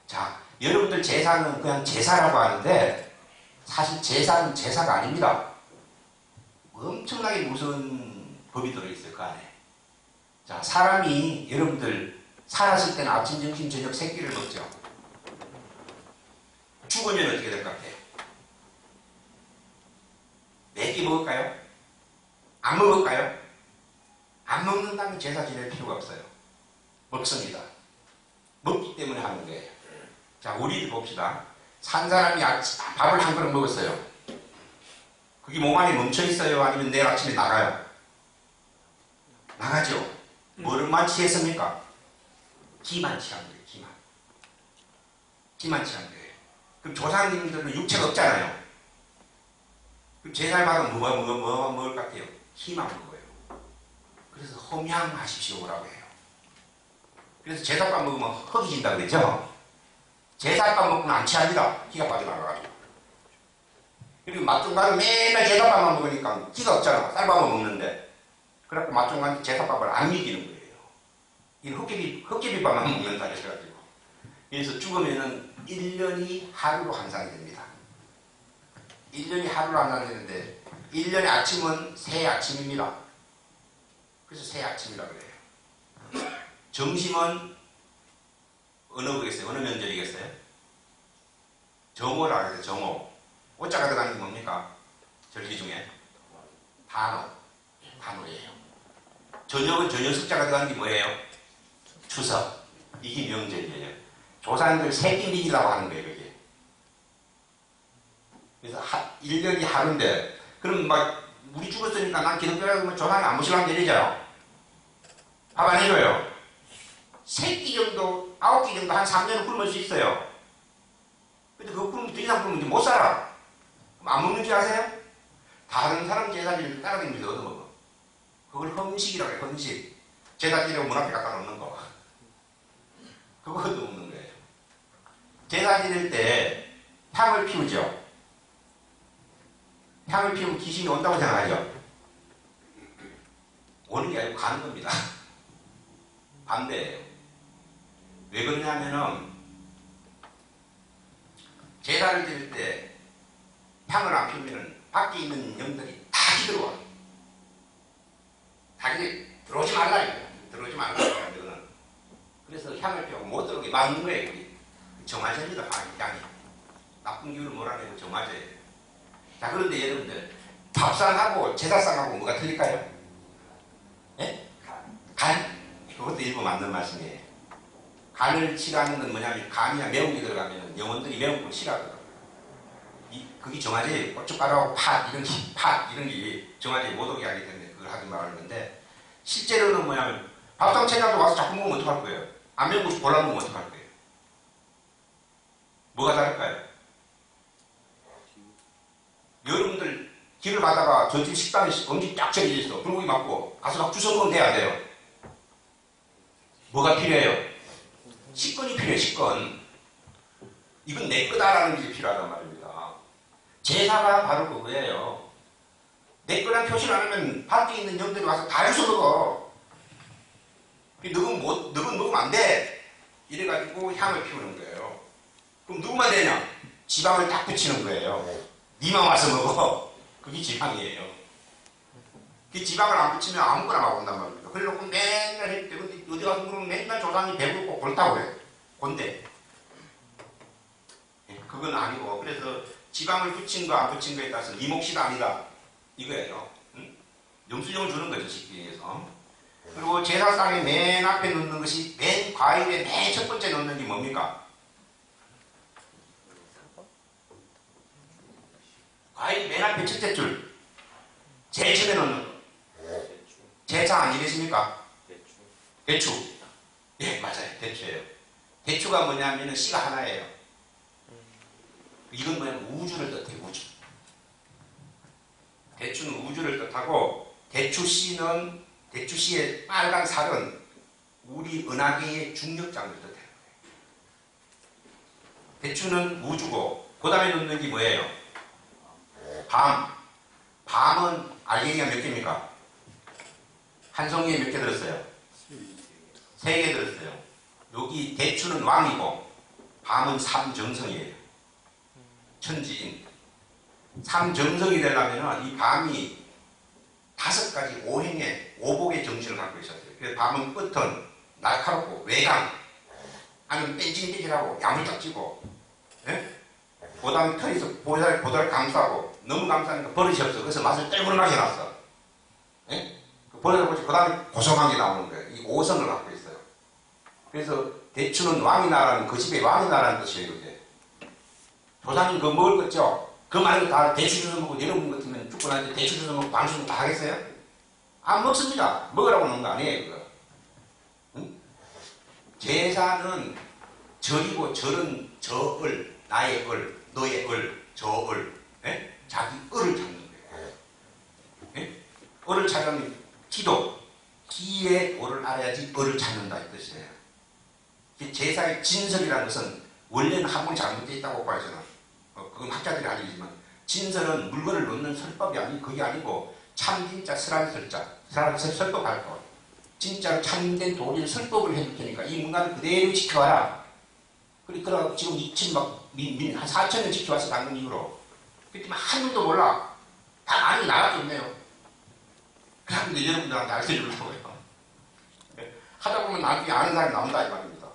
자, 여러분들 제사는 그냥 제사라고 하는데 사실 제사는 제사가 아닙니다. 엄청나게 무서운 법이 들어있어요, 그 안에. 자, 사람이 여러분들 살았을 때는 아침, 점심, 저녁 세 끼를 먹죠. 죽으면 어떻게 될 것 같아요? 네 끼 먹을까요? 안 먹을까요? 안 먹는다면 제사 지낼 필요가 없어요. 먹습니다. 먹기 때문에 하는 거예요. 자, 우리도 봅시다. 산 사람이 밥을 한 그릇 먹었어요. 그게 몸 안에 멈춰 있어요? 아니면 내일 아침에 나가요? 나가죠. 뭐를만 취했습니까? 기만 취한 거예요. 기만 취한 거예요. 그럼 조상님들은 육체가 없잖아요. 그럼 제사를 받으면 뭐 먹을 것 같아요? 기만 먹어요. 그래서 험양하십시오라고 해요. 그래서 제사밥 먹으면 흙이 진다 그랬죠? 제사밥 먹으면 안 취합니다. 기가 빠져나가가지고. 그리고 맛종간은 맨날 제사밥만 먹으니까 기가 없잖아. 쌀밥만 먹는데. 그래갖고 맛종간은 제사밥을 안 먹이는 거예요. 이 흑개비밥만 먹는다 해가지고. 그래서 죽으면은 1년이 하루로 환산이 됩니다. 1년이 하루로 환산이 되는데 1년의 아침은 새 아침입니다. 그래서 새 아침이라고 그래요. 점심은 어느 거겠어요? 어느 명절이겠어요? 정오라고 해서 정오. 오자가 들어가는 게 뭡니까? 절기 중에 단오예요. 저녁은 저녁 숫자가 들어가는 게 뭐예요? 추석. 이게 명절이에요. 조상들 새끼 미기라고 하는 거예요, 이게. 그래서 1년이 하루인데, 그럼 막 우리 죽었으니까 난 기독교라고 하면 조상이 안 모시려면 내리죠. 밥 안 해줘요. 3끼 정도, 9끼 정도 한 3년은 굶을 수 있어요. 근데 그거 굶으면 더 이상 굶으면 못 살아. 그럼 안 먹는 줄 아세요? 다른 사람 제사지를 따라다니면서 얻어먹어. 그걸 험식이라고 해요, 험식. 제사지를 문 앞에 갖다 놓는 거. 그거 얻어먹는 거예요. 제사 지낼 때 향을 피우죠. 향을 피우면 귀신이 온다고 생각하죠. 오는 게 아니고 가는 겁니다. 반대예요. 왜 그러냐면은 제사를 지낼 때 향을 안 피우면 밖에 있는 영들이 다 들어와. 자기들 들어오지 말라 이거야. 들어오지 말라 이거야. 이거는. 그래서 향을 피우고 못 들어오게 막는 거예요. 정화제입니다. 향이. 나쁜 기운을 몰아내고 정화제예요. 자, 그런데 여러분들 밥상하고 제사상하고 뭐가 틀릴까요? 예? 간? 그것도 일부 맞는 말씀이에요. 간을 싫어하는 건 뭐냐면 간이나 매운 게 들어가면 영혼들이 매운 걸 싫어하거든요. 그게 정화제예요. 고춧가루하고 팥 이런 게 정화제에 못 오게 하기 때문에 그걸 하지 말라는 건데, 실제로는 뭐냐면 밥상 체장도 와서 자꾸 먹으면 어떡할 거예요? 안 매운 거 골라 먹으면 어떡할 거예요? 뭐가 다를까요? 여러분들 길을 가다가 저 집 식당에 음식 딱 차려져 있어. 불고기 맞고 가서 막 주워 먹으면 돼야 돼요. 뭐가 필요해요? 식권이 필요해요. 식권. 이건 내 거다라는 게 필요하단 말입니다. 제사가 바로 그거예요. 내 거란 표시를 안 하면 밖에 있는 영들이 와서 다 주워 먹어. 너는 먹으면 안 돼. 이래가지고 향을 피우는 거예요. 그럼 누구만 되냐? 지방을 딱 붙이는 거예요. 니만 와서 먹어. 그게 지방이에요. 그 지방을 안 붙이면 아무거나 막 온단 말입니다. 그래놓고 맨날 했대. 근데 어디 가서 물으면 맨날 조상이 배고프고 골다고 그래. 곤대. 그건 아니고, 그래서 지방을 붙인 거 안 붙인 거에 따라서 네 몫이 아니다. 이거예요. 응? 영수증을 주는 거죠, 쉽게 얘기해서. 그리고 제사상에 맨 앞에 놓는 것이, 맨 과일에 맨 첫 번째 놓는 게 뭡니까? 과일 맨 앞에 첫째 줄. 제일 처음에 놓는 거. 제사 안 지내십니까? 대추. 예, 맞아요. 대추예요. 대추가 뭐냐면 씨가 하나예요. 이건 뭐냐면 우주를 뜻해요. 우주. 대추는 우주를 뜻하고, 대추씨의 빨간 살은 우리 은하계의 중력장을 뜻해요. 대추는 우주고, 그 다음에 놓는 게 뭐예요? 밤은 알갱이가 몇 개입니까? 한 송이에 몇 개 들었어요? 3개 들었어요. 여기 대추는 왕이고 밤은 삼정성이에요. 천지인. 삼정성이 되려면 이 밤이 5가지 오복의 정신을 갖고 있었어요. 그래서 밤은 끝은 날카롭고 외강, 아니면 뺀질뺀질하고 야물딱지고, 예? 보담 털에서 보다를 감싸고, 너무 감싸니까 버릇이 없어. 그래서 맛을 떼물하게 해놨어. 예? 버릇을 보지, 그 다음에 고소한 게 나오는 거예요. 이 5성을 갖고 있어요. 그래서 대추는 왕이 나라는, 그 집에 왕이 나라는 뜻이에요. 이제 조상님 그거 먹을 거죠? 그 말고 다 대추 주워 먹고, 여러분 같으면 죽고 나서 대추 주워 먹고 방송 다 하겠어요? 안 먹습니다. 먹으라고 놓은 거 아니에요. 그거. 응? 제사는 절이고, 절은 저을, 나의 을, 너의 을, 저을, 예? 자기 을을 찾는 거예요. 예? 을을 찾으면 기도, 기의 도를 알아야지 을을 찾는다 이 뜻이에요. 제사의 진설이라는 것은 원래는 한번 잘못되어 있다고 봐요. 저는. 그건 학자들이 알리지만, 진설은 물건을 놓는 설법이 그게 아니고 참진짜 설법할 거. 진짜로 참된 도리를 설법을 해줄 테니까 이 문화를 그대로 지켜와라. 그러니까 지금 2000한 4,000년 지켜왔어. 당근 이후로. 그렇지만 한 놈도 몰라. 다 아는 나라도 없네요. 그런데 여러분들한테 알려주려고 해요. 하다 보면 나중에 아는 사람이 나온다 이 말입니다.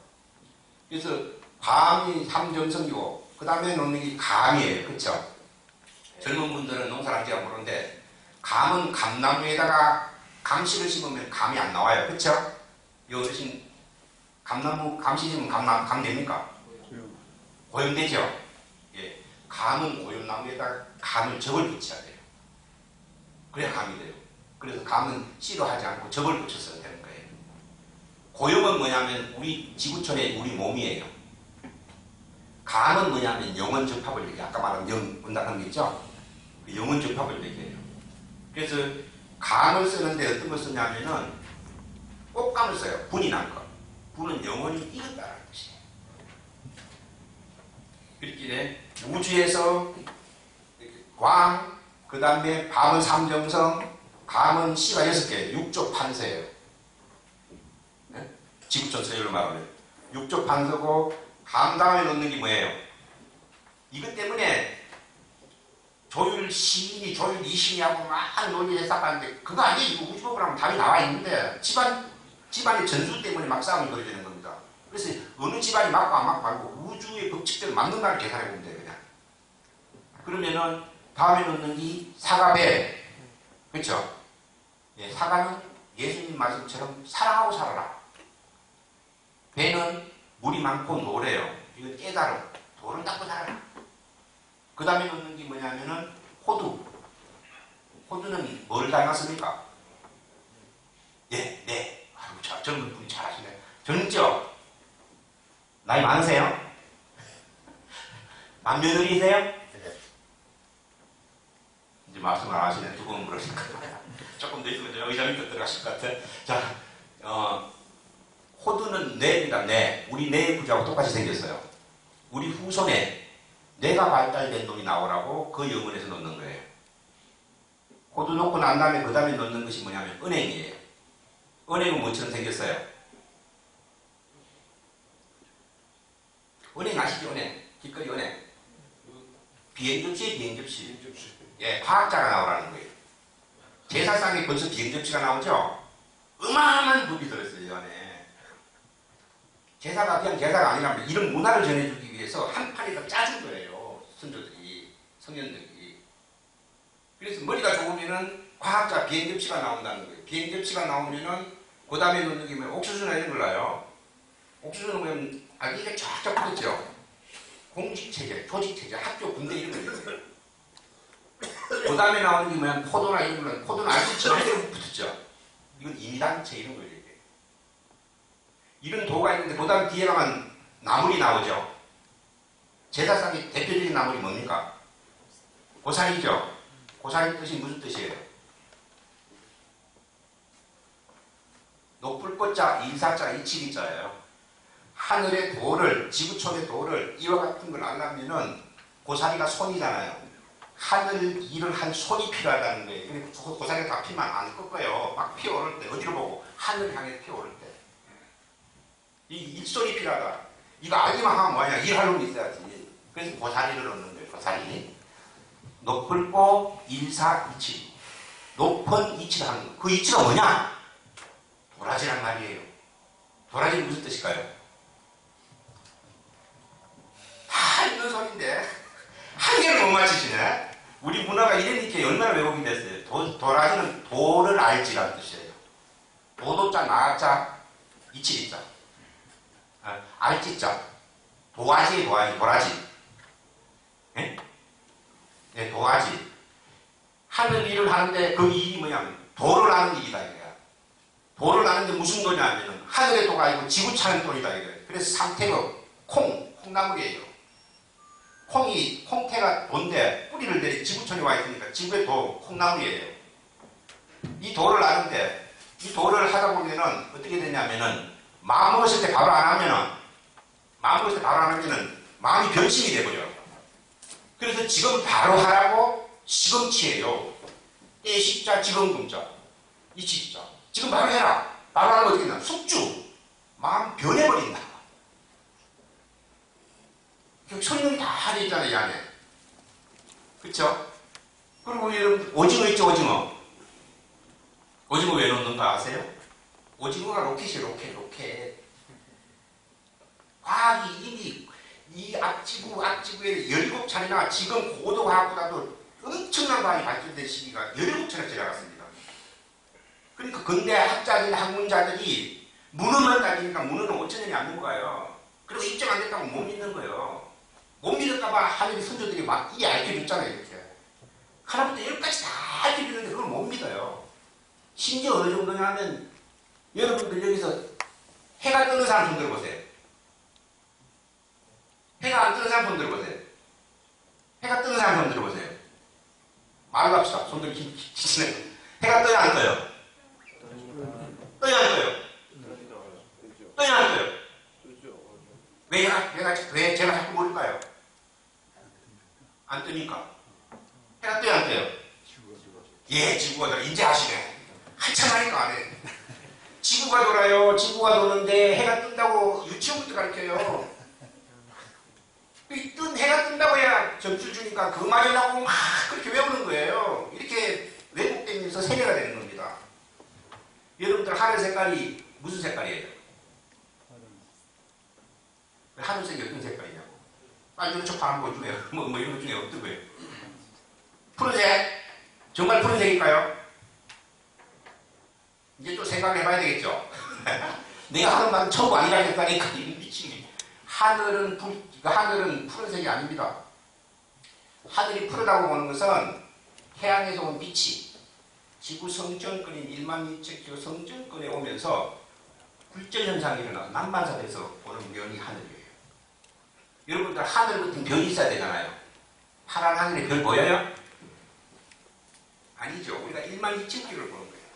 그래서 밤이 삼정성이고, 그 다음에 놓는 게 감이에요. 그렇죠? 젊은 분들은 농사를 할지가 모르는데, 감은 감나무에다가 감씨를 심으면 감이 안 나와요. 그렇죠? 이 어르신 감나무 감씨 심으면 감 됩니까? 고염되죠? 예. 감은 고염나무에다가 감을 접을 붙여야 돼요. 그래야 감이 돼요. 그래서 감은 씨로 하지 않고 접을 붙여서 되는 거예요. 고염은 뭐냐면 우리 지구촌의 우리 몸이에요. 감은 뭐냐면 영혼 접합을 얘기해요. 아까 말한 은단한 게 있죠? 그 영혼 접합을 얘기해요. 그래서 감을 쓰는데 어떤 걸 쓰냐면은 꽃감을 써요. 분이 난 거. 분은 영혼이 익었다는 뜻이에요. 그렇게 우주에서 광, 그 다음에 밤은 삼정성, 감은 씨가 6개, 육조 판서예요. 네? 지구촌 서열로 말하면 육조 판서고, 감 다음에 놓는 게 뭐예요? 이것 때문에 조율 시인이 조율 이신이하고 막 논의해서 하는데 그거 아니에요. 우주법을 하면 답이 나와 있는데 집안의 전수 때문에 막 싸움이 벌어지는 겁니다. 그래서 어느 집안이 맞고 안 맞고 말고 우주의 법칙대로 맞는가를 계산해 보면 돼요. 그냥. 그러면은 다음에 놓는 게 사과배. 그렇죠? 예, 사과는 예수님 말씀처럼 사랑하고 살아라. 배는 물이 많고 노래요. 이거 깨달음. 돌을 닦고 살아라. 그 다음에 놓는 게 뭐냐면은 호두. 호두는 뭘 닮았습니까? 예, 네. 아유, 젊은 분이 잘하시네. 젊죠? 나이 많으세요? 남며느리세요? 네. 이제 말씀을 안 하시네. 두 번 물으니까. 조금 더 있으면 의자 밑에 들어가실 것 같아. 자, 호두는 뇌입니다. 뇌. 우리 뇌의 구조하고 똑같이 생겼어요. 우리 후손에 뇌가 발달된 놈이 나오라고 그 영혼에서 넣는 거예요. 호두 놓고 난 다음에 그 다음에 넣는 것이 뭐냐면 은행이에요. 은행은 뭐처럼 생겼어요? 은행 아시죠? 은행. 길거리 은행. 비행접시에 비행접시. 예, 과학자가 나오라는 거예요. 제사상에 벌써 비행접시가 나오죠? 어마어마한 법이 들었어요, 이 안에. 제사가 그냥 제사가 아니라면 이런 문화를 전해주기 위해서 한 판에다 짜준 거예요. 선조들이, 성년들이. 그래서 머리가 좋으면은 과학자 비행접시가 나온다는 거예요. 비행접시가 나오면은 그 다음에 넣는 게 뭐예요? 옥수수나 이런 걸 놔요. 옥수수는 그냥 알기가 쫙쫙 붙었죠. 공직체제, 조직체제, 학교, 군대 이런 거 있어요. 그 다음에 나오는 게 뭐냐면 포도나 이런 거는 포도는 알수 전체로 붙었죠. 이건 임단체 이런 거예요. 이런 도가 있는데 그 다음 뒤에 가면 나물이 나오죠. 제사상의 대표적인 나물이 뭡니까? 고사리죠. 고사리 뜻이 무슨 뜻이에요? 높을 꽃자, 인사자, 이치기자예요. 하늘의 돌을, 지구촌의 돌을 이와 같은 걸 알려면은 고사리가 손이잖아요. 하늘 일을 한 손이 필요하다는 거예요. 그래서 고사리가 다 피면 안 꺾어요. 막 피어오를 때 어디로 보고? 하늘 향해 피어오를 때. 이 일손이 필요하다. 이거 알기만 하면 뭐냐? 일할 놈이 있어야지. 그래서 고사리를 넣는 거예요. 고사리. 높을 꽃, 일사이치. 높은 이치를 하는 거. 그 이치가 뭐냐? 도라지란 말이에요. 도라지는 무슨 뜻일까요? 다 있는 소리인데 한 개를 못 맞히시네. 우리 문화가 이러니까 얼마나 왜곡이 됐어요. 도라지는 도를 알지라는 뜻이에요. 도도자, 나자, 이치리자. 알지자. 도화지에 도라지. 예? 네, 도화지. 하늘 일을 하는데 그 일이 뭐냐면 도를 아는 일이다 이거야. 도를 아는데 무슨 도냐면은 하늘의 도가 아니고 지구 차는 도이다 이거야. 그래서 상태가 콩나물이에요. 콩태가 돈데 뿌리를 내리 지구촌에 와 있으니까 지구의 도, 콩나물이에요. 이 도를 아는데 이 도를 하다 보면은 어떻게 되냐면은 마음 먹었을 때 바로 안 하면은 마음이 변심이 돼버려. 그래서 지금 바로 하라고 시금치예요. 때십자 지금금자 이치자. 지금 바로 해라. 바로 하면 어떻게 되나? 숙주. 마음 변해버린다. 설명이 다 하려 있잖아요, 이 안에. 그쵸? 그리고 여러분, 오징어 있죠, 오징어. 오징어 왜 넣는가 아세요? 오징어가 로켓이에요, 로켓. 과학이 이미 이 앞지구에 17차례나 지금 고도과학보다도 엄청난 과학이 발전된 시기가 17차례 지나갔습니다. 그러니까 근대 학자들, 학문자들이 문헌만 따지니까 문헌은 5천년이 안 넘어가요. 그리고 입증 안 됐다고 못 믿는 거예요. 못 믿을까봐 하늘의 선조들이 막 이 알려줬잖아요, 이렇게. 하나부터 10까지 다 알려주는데 그걸 못 믿어요. 심지어 어느 정도냐면, 여러분들 여기서 해가 뜨는 사람 손 들어보세요. 해가 안 뜨는 사람 손 들어보세요. 해가 뜨는 사람 손 들어보세요. 말로 합시다. 손들 기치네요. 해가 떠요, 안 떠요? 떠요, 안 떠요? 떠요, 안 떠요? 왜 제가 자꾸 모를까요? 뜹니까? 해가 떠요, 안 떠요? 예, 지구가 돌아. 이제 아시네. 한참 하니까 안 해. 지구가 돌아요. 지구가 도는데 해가 뜬다고 유치원부터 가르쳐요. 이 해가 뜬다고 해야 점수를 주니까 그 말이 나고 막 그렇게 외우는 거예요. 이렇게 왜곡되면서 세뇌가 되는 겁니다. 여러분들 하늘 색깔이 무슨 색깔이에요? 하늘색이 어떤 색깔이냐고. 이런 쪽 파란 거 중에 뭐 이런 것 중에 어떤 거예요? 푸른색? 정말 푸른색일까요? 이제 또 생각을 해봐야 되겠죠. 내가 하는 말은 처음 아니라니까 미치니. 하늘은 푸른색이 아닙니다. 하늘이 푸르다고 보는 것은 해양에서 온 빛이 지구 성정권인 1만 2천 성정권에 오면서 굴절 현상이 일어나서 남반사돼서 오는 면이 하늘이에요. 여러분들 하늘 같은 별이 있어야 되잖아요. 파란 하늘에 별 보여요? 아니죠. 우리가 1만 2천 킬로를 보는 거예요.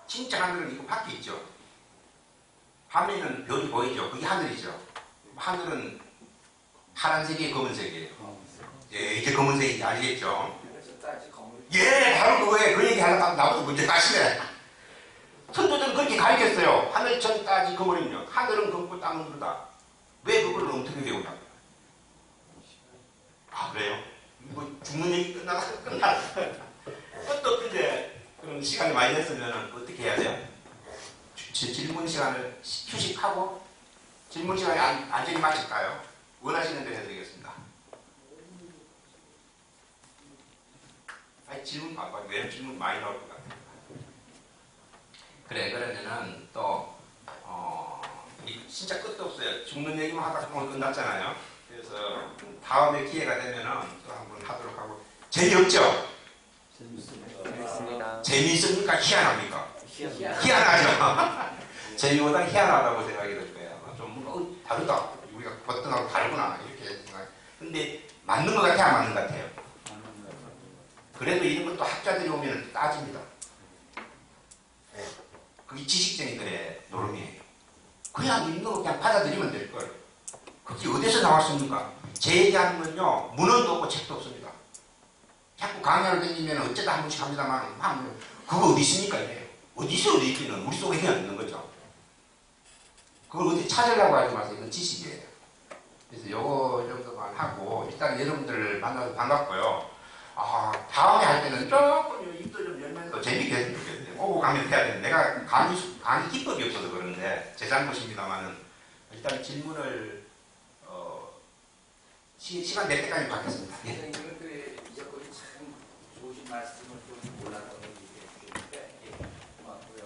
진짜 하늘은 이거 밖에 있죠. 밤에는 별이 보이죠. 그게 하늘이죠. 하늘은 파란색이에요, 검은색이에요. 예, 이제 검은색인지 아시겠죠? 예, 바로 그거예요. 그 얘기 하려고 나보고 문제 아시네. 선조들은 그렇게 가르쳤어요. 하늘천 따지 검은이요. 하늘은 검고 땅은 푸르다. 왜 그걸 어떻게 배우냐고. 아, 그래요? 뭐 죽는 얘기 끝났어. 끝도 없는데 그럼 시간이 많이 됐으면 어떻게 해야 돼요? 질문 시간을 휴식하고 질문 시간에 안전히 마칠까요? 원하시는 대로 해드리겠습니다. 아니, 질문 바꿔요. 왜 질문 많이 나올 것 같아요. 그래, 그러면은 또 진짜 끝도 없어요. 죽는 얘기만 하다가 오늘 끝났잖아요. 그래서 다음에 기회가 되면은 또 한번 하도록 하고. 재미없죠? 재밌습니다. 재미있습니까? 희한합니까? 희한하죠? 재미보다 희한하다고 생각이 들 거예요. 좀 다르다. 우리가 어떤 하고 다르구나. 이렇게 생각. 근데 맞는 것 같아요? 안 맞는 것 같아요? 그래도 이런 것도 학자들이 오면 따집니다. 네. 그게 지식쟁이들의 노름이에요. 그냥 있는 거 그냥 받아들이면 될걸. 그게 어디서 나왔습니까? 제 얘기하는 건요, 문헌도 없고 책도 없습니다. 자꾸 강연을 다니면 어쩌다 한 번씩 합니다만, 그거 어디 있습니까? 이래요. 어디서 어디 있기는 우리 속에 그냥 있는 거죠. 그걸 어디 찾으려고 하지 마세요. 이건 지식이에요. 그래서 요거 정도만 하고, 일단 여러분들 만나서 반갑고요. 다음에 할 때는 조금 입도 좀 열면서 재밌게 했으면 좋겠어요. 오고 강연 해야 되는데, 내가 강의 기법이 없어서 그러는데, 제 잘못입니다만은, 일단 질문을, 시간 낼 때까지 받겠습니다. 예. 선생님은 이제까지 참 좋으신 말씀을 좀 몰랐던 걸 얘기해 주셨는데, 고맙고요.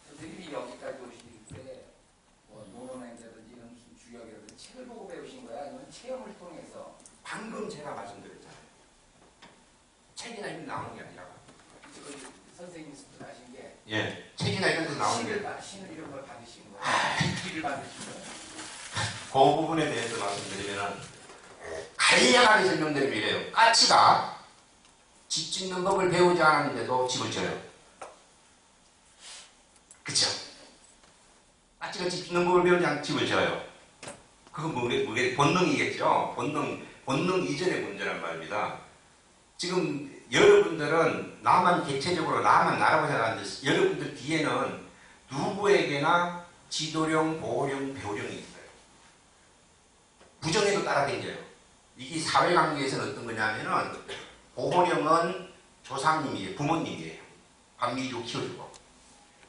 선생님이 여기까지 오실 때, 논어낸다든지 이런 무슨 주역이라든지 책을 보고 배우신 거야? 아니면 체험을 통해서? 방금 제가 말씀드렸잖아요. 책이나 이런 데 나오는 게 아니라. 선생님이 하신 게. 예. 책이나 이런 데 나오는 게. 신을 이런 걸 받으신 거예요? 길을 받으신 거예요? 그 부분에 대해서 말씀드리면은, 간략하게 설명드리면 이래요. 까치가 집 짓는 법을 배우지 않았는데도 집을 지어요. 그쵸? 까치가 집 짓는 법을 배우지 않고 집을 지어요. 그건 뭐게 본능이겠죠? 본능 이전의 문제란 말입니다. 지금 여러분들은 나만 객체적으로 나만 나라고 생각하는데 여러분들 뒤에는 누구에게나 지도령, 보호령, 배우령이 있어요. 부정해도 따라다녀요. 이게 사회관계에서는 어떤 거냐면은 보호령은 조상님이에요. 부모님이에요. 밥 미주고 키워주고.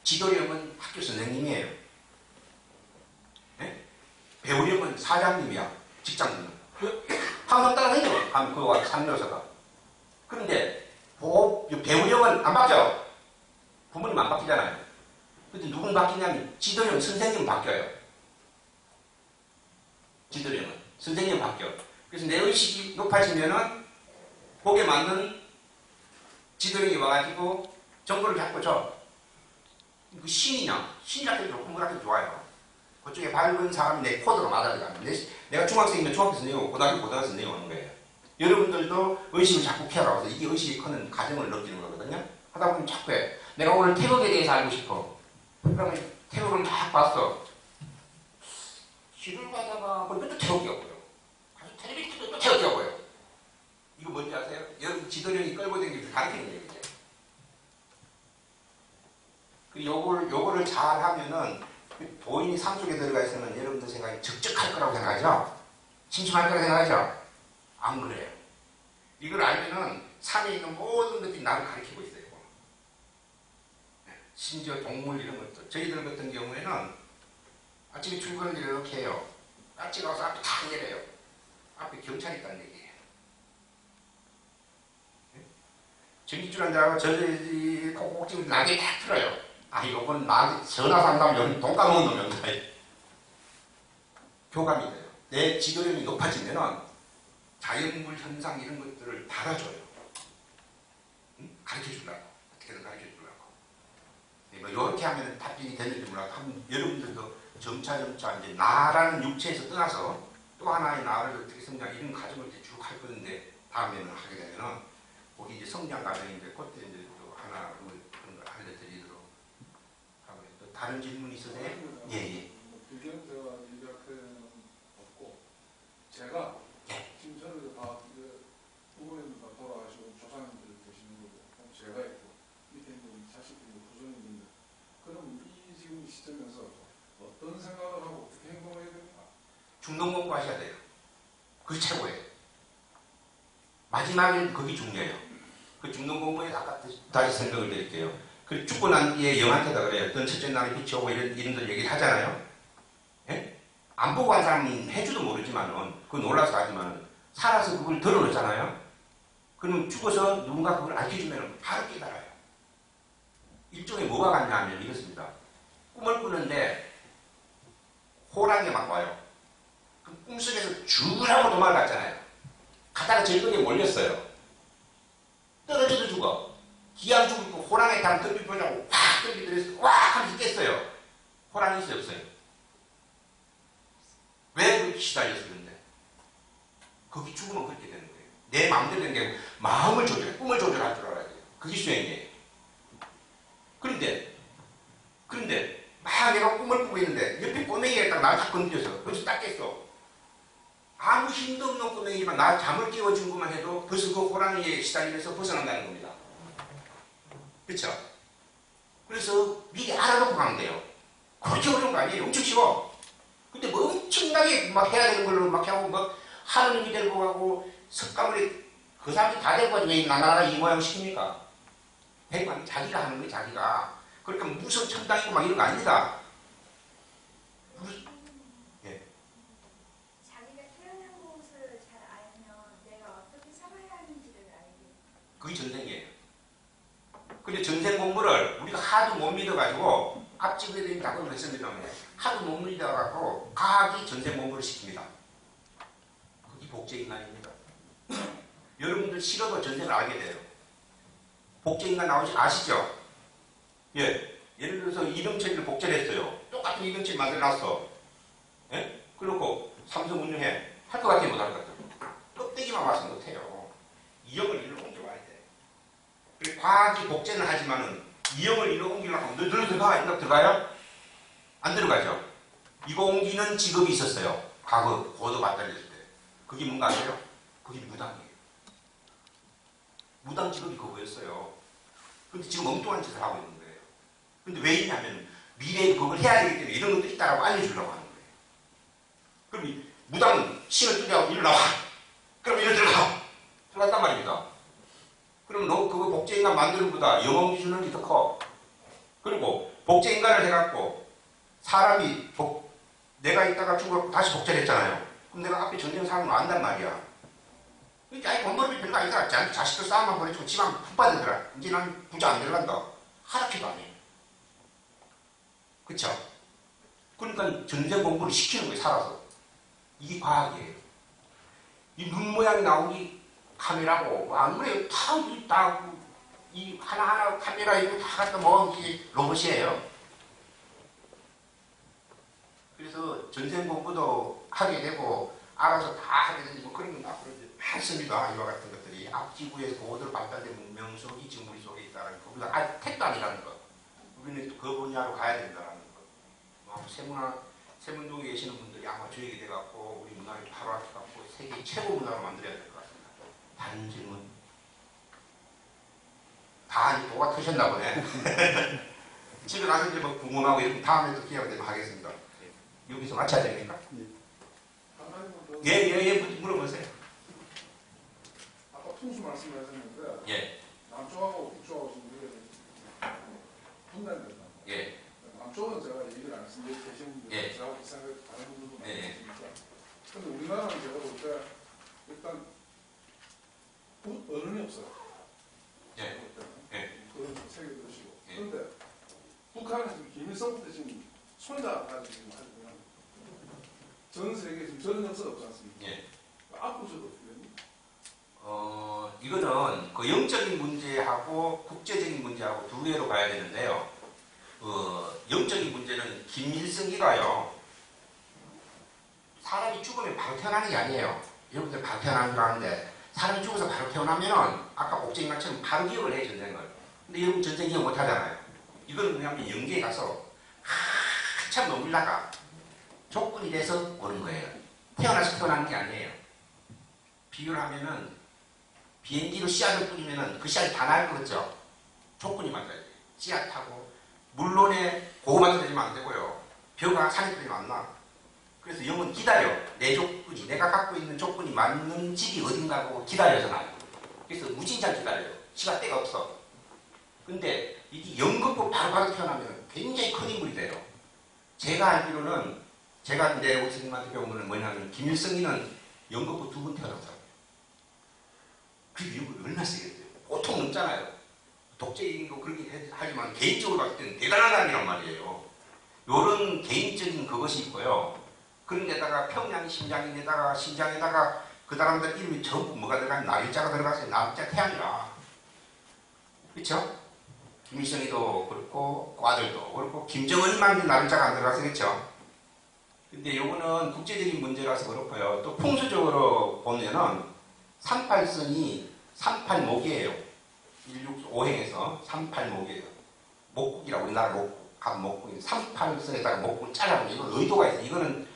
지도령은 학교 선생님이에요. 네? 배우령은 사장님이야. 직장님. 항상 따라다녀요. 그거 상묘사가. 그런데 배우령은 안 바뀌어요. 부모님 안 바뀌잖아요. 근데 누군 바뀌냐면 지도령 선생님 바뀌어요. 지도령은 선생님 바뀌어. 그래서 내 의식이 높아지면은 거기에 맞는 지도령이 와가지고 정보를 자꾸 줘. 그 신이냐? 신이라도 좋고 뭐라도 좋아요. 그쪽에 밝은 사람이 내 코드로 맞아들어가면 내가 중학생이면 중학교 선생님이고 고등학교 선생님이 오는 거예요. 여러분들도 의식을 자꾸 피하라고 해서 이게 의식이 크는 과정을 느끼는 거거든요. 하다 보면 자꾸 해. 내가 오늘 태극에 대해서 알고 싶어. 그러면 태극을 막 봤어. 길을 가다가 또 태극기가 보여. 가서 텔레비전도 또 태극기가 보여. 뭔지 아세요? 여러분 지도령이 끌고 다니면서 가르치는 얘기죠. 요거를 잘 하면은 도인이 삶 속에 들어가 있으면 여러분들 생각이 적적할 거라고 생각하죠? 심심할 거라고 생각하죠? 안 그래요. 이걸 알면은 산에 있는 모든 것들이 나를 가르치고 있어요. 심지어 동물 이런 것도. 저희들 같은 경우에는 아침에 출근을 이렇게 해요. 깍지 가서 앞에 탁 내려요. 앞에 경찰이 있다는 얘기예요. 전기줄 한 대하고 저기 콕콕 찍으면 나게 탁 틀어요. 아, 이건 나한테 전화 상담 여기 돈 까먹은 놈이었다. 교감이 돼요. 내 지도력이 높아지면은 자연물 현상 이런 것들을 달아줘요. 응? 가르쳐 주려고. 어떻게든 가르쳐 주려고. 뭐 이렇게 하면 답변이 되는지 몰라도 여러분들도 점차 이제 나라는 육체에서 떠나서 또 하나의 나를 어떻게 성장 이런 과정을 이제 쭉 할 건데 다음에는 하게 되면은 거기 이제 성장 과정인데 그때 이제 또 하나 그런 걸 알려드리도록 하고요. 또 다른 질문 있으세요? 예. 의견 제가 이렇게 없고 제가 지금 저는 다 부모님들 다 돌아가시고 조상님들 계시는 거고 제가 있고 밑에 있는 자식들이 후손님인데 그럼 이 지금 시점에서 어떤 생각을 하고 어떻게 행동해야 됩니까? 중동 공부하셔야 돼요. 그게 최고예요. 마지막에 그게 중요해요. 그 중동 공부에 아까 다시 설명을 드릴게요. 그 죽고 난 뒤에 영한테다 그래요. 어떤 첫째 날에 빛이 오고 이런들 얘기를 하잖아요. 예? 안 보고 한 사람은 해주도 모르지만은 그 놀라서 하지만 살아서 그걸 드러냈잖아요. 그러면 죽어서 누군가 그걸 알려주면 바로 깨달아요. 일종의 뭐가 같냐 하면 이렇습니다. 꿈을 꾸는데 호랑이가 막 와요. 그 꿈속에서 죽으라고 도망갔잖아요. 가다가 절벽에 몰렸어요. 떨어져도 죽어. 기왕 죽을 거 호랑이 다음 덤비보자고 확 덤비들어서 꽉 하면서 깼어요. 호랑이 있어요, 없어요? 왜 그렇게 시달렸어, 근데? 거기 죽으면 그렇게 되는 거예요. 내 마음대로 되는 게 마음을 조절해, 꿈을 조절할 줄 알아야 돼요. 그게 수행이에요. 그런데 막 내가 꿈을 꾸고 있는데 옆에 꼬맹이가 딱 나를 딱 건드려서 거기서 딱 깼어. 아무 힘도 없는 꼬맹이지만 나 잠을 깨워준 것만 해도 벌써 그 호랑이에 시달리면서 벗어난다는 겁니다. 그렇죠? 그래서 미리 알아놓고 가면 돼요. 그렇게 어려운 거 아니에요. 엄청 쉬워. 근데 뭐 엄청나게 막 해야 되는 걸로 막 하고 막 하느님이 데리고 가고 석가모니 그 사람들이 다 데리고 가지고 왜 나나라 이 모양 시킵니까? 백만 자기가 하는 거예요. 자기가. 그러니까 무슨 천당이고 막 이런 거 아닙니다. 예. 자기가 태어난 곳을 잘 알면 내가 어떻게 살아야 하는지를 알게. 그게 전생이에요. 근데 전생 공부를 우리가 하도 못 믿어가지고 앞집애들이 다 그런 거 했습니다. 하도 못 믿어가지고 과학이 전생 공부를 시킵니다. 그게 복제인간입니다. 여러분들 싫어도 전생을 알게 돼요. 복제인간 나오지 아시죠? 예. 예를 들어서 이병철이를 복제를 했어요. 똑같은 이병철 만들어놨어. 예? 그렇고 삼성운용해. 할 것 같아요? 못할 것 같아요? 껍데기만 와서 못해요. 이형을 일로 옮겨와야 돼. 그래, 과학이 복제는 하지만은 이형을 일로 옮기려고 하면 너 들어가? 들어가요? 안 들어가죠? 이거 옮기는 직업이 있었어요. 과거 고도 발달했을 때. 그게 뭔가 아세요? 그게 무당이에요. 무당 직업이 그거였어요. 근데 지금 엉뚱한 짓을 하고 있는 거예요. 근데 왜 있냐면 미래에 그걸 해야 되기 때문에 이런 것도 있다라고 알려주려고 하는 거예요. 그럼 이 무당은 신을 뜨냐고 일로 나와. 그럼 이리 들어갔단 말입니다. 그럼 너 그거 복제인간 만드는 거다. 영업 기준은 더 커. 그리고 복제인간을 해갖고 사람이 내가 있다가 죽어 다시 복제를 했잖아요. 그럼 내가 앞에 전쟁 상황을 안단 말이야. 아니 돈벌이 별거 아니다. 자식들 싸움만 보내주고 집안 푹 빠지더라. 이제 난 부자 안 될란다. 하락해도 안 해. 그쵸? 그러니까 전생 공부를 시키는 거예요. 살아서. 이게 과학이에요. 이 눈 모양이 나오기 카메라고 아무래도 이 하나하나 카메라 이거 다 갖다 모은 게 로봇이에요. 그래서 전생 공부도 하게 되고 알아서 다 하게 되고 그런 건 앞으로 이제 많습니다. 이와 같은 것들이 앞지구에서 고도로 발달된 문명 속이 지금 우리 속에 있다는 거. 우리가 택도 아니라는 거. 우리는 그 분야로 가야 된다는 거. 세문동에 계시는 분들이 아마 저 얘기 돼갖고 우리 문화를 바로 앞에 갖고 세계 최고 문화로 만들어야 될 것 같습니다. 다른 질문? 다 도가 터셨나 보네. 집에 가서 이제 뭐 궁금하고 이런 다음에 또 기회가 되면 하겠습니다. 여기서 마쳐야 됩니까? 한 가지만 더. 예, 물어보세요. 아까 풍수 말씀하셨는데 예, 남쪽하고 북쪽하고 지금 이게 분단된다. 예, 남쪽은 제가 얘기를 안 했습니다. 여기 계신 분들, 예. 저하고 비슷하게 다른 분들도 많이 예, 예. 있으니까. 근데 우리나라는 제가 볼 때 일단 어른이 없어요. 예, 제가 볼 때는. 예. 그런 세계도 시고. 예. 그런데 북한에서 김일성부터 지금 손자까지 지금 아주 그냥 전 세계에 지금 저런 역사가 없지 않습니까? 예. 앞으로 저도 어떻게 됩니까? 이거는 그 영적인 문제하고 국제적인 문제하고 두 개로 가야 되는데요. 영적인 문제는 김일성이가요. 사람이 죽으면 바로 태어나는 게 아니에요. 여러분들 바로 태어나는 줄 아는데 사람이 죽어서 바로 태어나면은 아까 옥쟁이만처럼 바로 기억을 해 전쟁을. 근데 여러분 전쟁 기억 못 하잖아요. 이거는 뭐냐면 영계에 가서 한참 넘기다가 조건이 돼서 오는 거예요. 태어나서 태어나는 게 아니에요. 비유를 하면은 비행기로 씨앗을 뿌리면은 그 씨앗이 다 날 거겠죠. 조건이 맞아야 돼요. 씨앗하고 물론에 고구마 떨어지면 안 되고요. 벼가 산에 떨어지면 안 나. 그래서 영은 기다려. 내 조건이, 내가 갖고 있는 조건이 맞는 집이 어딘가고 기다려서 나요. 그래서 무진장 기다려요. 시간 때가 없어. 근데 이게 연극도 바로바로 태어나면 굉장히 큰 인물이 돼요. 제가 알기로는 제가 이제 우리 선생님한테 배운 거는 뭐냐면 김일성이는 연극부 2번 태어났어요. 그 연극이 얼마나 세겠어요. 보통 넘잖아요. 독재인도 그렇게 하지만 개인적으로 봤을 때는 대단한 사람이란 말이에요. 요런 개인적인 그것이 있고요. 그런 데다가 평양 심장인에다가 신장에다가 그 사람들 이름이 전부 뭐가 들어가면 날짜가 들어갔어요. 날짜 태양이라. 그렇죠? 김일성이도 그렇고 그 아들도 그렇고 김정은만 날짜가 안 들어가서 그렇죠? 근데 요거는 국제적인 문제라서 그렇고요. 또 풍수적으로 보면은 38선이 38목이에요. 165행에서 38목이에요. 목국이라고 우리나라 목국, 각 목국이 38선에다가 목국을 잘라보면 이건 의도가 있어요. 이거는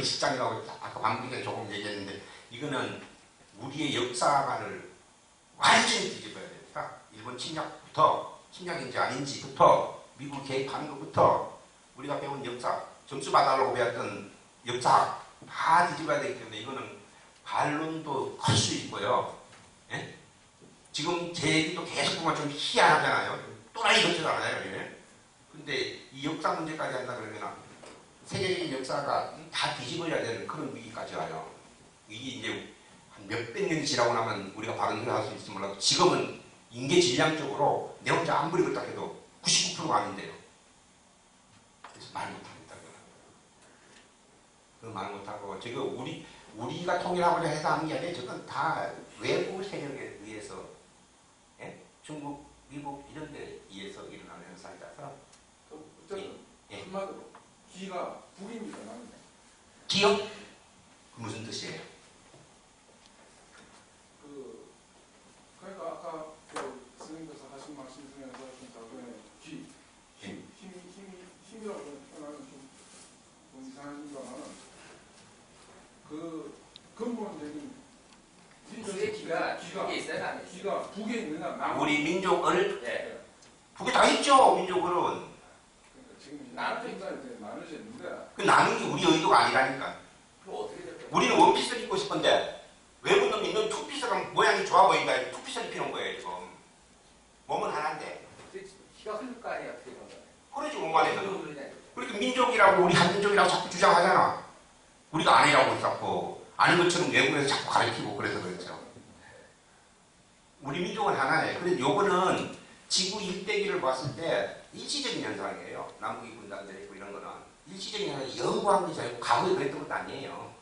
실장이라고 아까 방금 조금 얘기했는데 이거는 우리의 역사관을 완전히 뒤집어야 됩니다. 일본 침략부터 침략인지 아닌지부터 미국 개입하는 것부터 우리가 배운 역사 점수 받아라고 배웠던 역사 다 뒤집어야 되기 때문에 이거는 반론도 할 수 있고요. 예? 지금 제 얘기도 계속 보면 좀 희한하잖아요. 또라이 같지않아요. 예? 근데 이 역사 문제까지 한다 그러면 세계적인 역사가 다 뒤집어야 되는 그런 위기까지 와요. 이게 이제 한 몇백 년이 지나고 나면 우리가 바른 소리 할 수 있을지 몰라도 지금은 인계 질량적으로 내 혼자 안 부리고 딱 해도 99%가 아닌데요. 그래서 말 못합니다. 그건 말 못하고 지금 우리가 통일하고자 해서 하는 게 아니라 저건 다 외부 세력에 의해서 예? 중국, 미국 이런 데 의해서 일어나는 현상이라서 어쨌든 예. 한마디로 기가 북입니다. 나는. 기업? 무슨 뜻이에요? 그러니까 아까 그 선생님께서 하신 말씀 중에서 좀 다음에 힘이라고 표현하면 좀 이상합니다만 그 근본적인 우리의 기가 북에 있어요, 안 있어요? 기가 북에 있느냐 남 우리 민족을 예. 북에 다 있죠. 민족은 그러니까 지금 나눠져 있는데 그 나는 게 우리 의도가 아니라니까. 그럼 어떻게 될까요? 우리는 원피스를 입고 싶은데 외국 놈이 넌 투피스가 모양이 좋아 보인다. 투피스를 입히는 거예요 지금. 몸은 하나인데. 기가 흐를 거 아니에요, 어떻게 보면. 그러지 몸 안에서. 흐르냐. 그렇게 민족이라고 우리 한민족이라고 자꾸 주장하잖아. 우리가 아니라고 자꾸 아는 것처럼 외국에서 자꾸 가르치고 그래서 그렇죠. 우리 민족은 하나예요. 그래서 요거는 지구 일대기를 봤을 때 일시적인 현상이에요. 남북이 분단되어 있고 이런 거는 일시적인 현상이 영구한 것이 아니고 과거에 그랬던 것도 아니에요.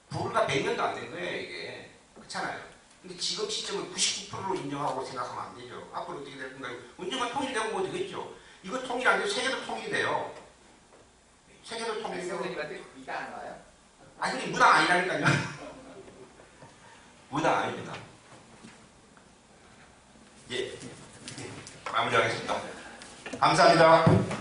불과 100년도 안 된 거예요 이게. 그렇잖아요. 근데 지금 시점을 99%로 인정하고 생각하면 안 되죠. 앞으로 어떻게 될 건가요? 언젠가 통일되고 뭐 되겠죠. 이거 통일 안 돼도 세계도 통일이 돼요. 세계도 통일이 되고. 선생님한테 이가 안 와요? 아니 근데 무당 아니라니까요. 무당 아닙니다. 예. 마무리하겠습니다. 감사합니다.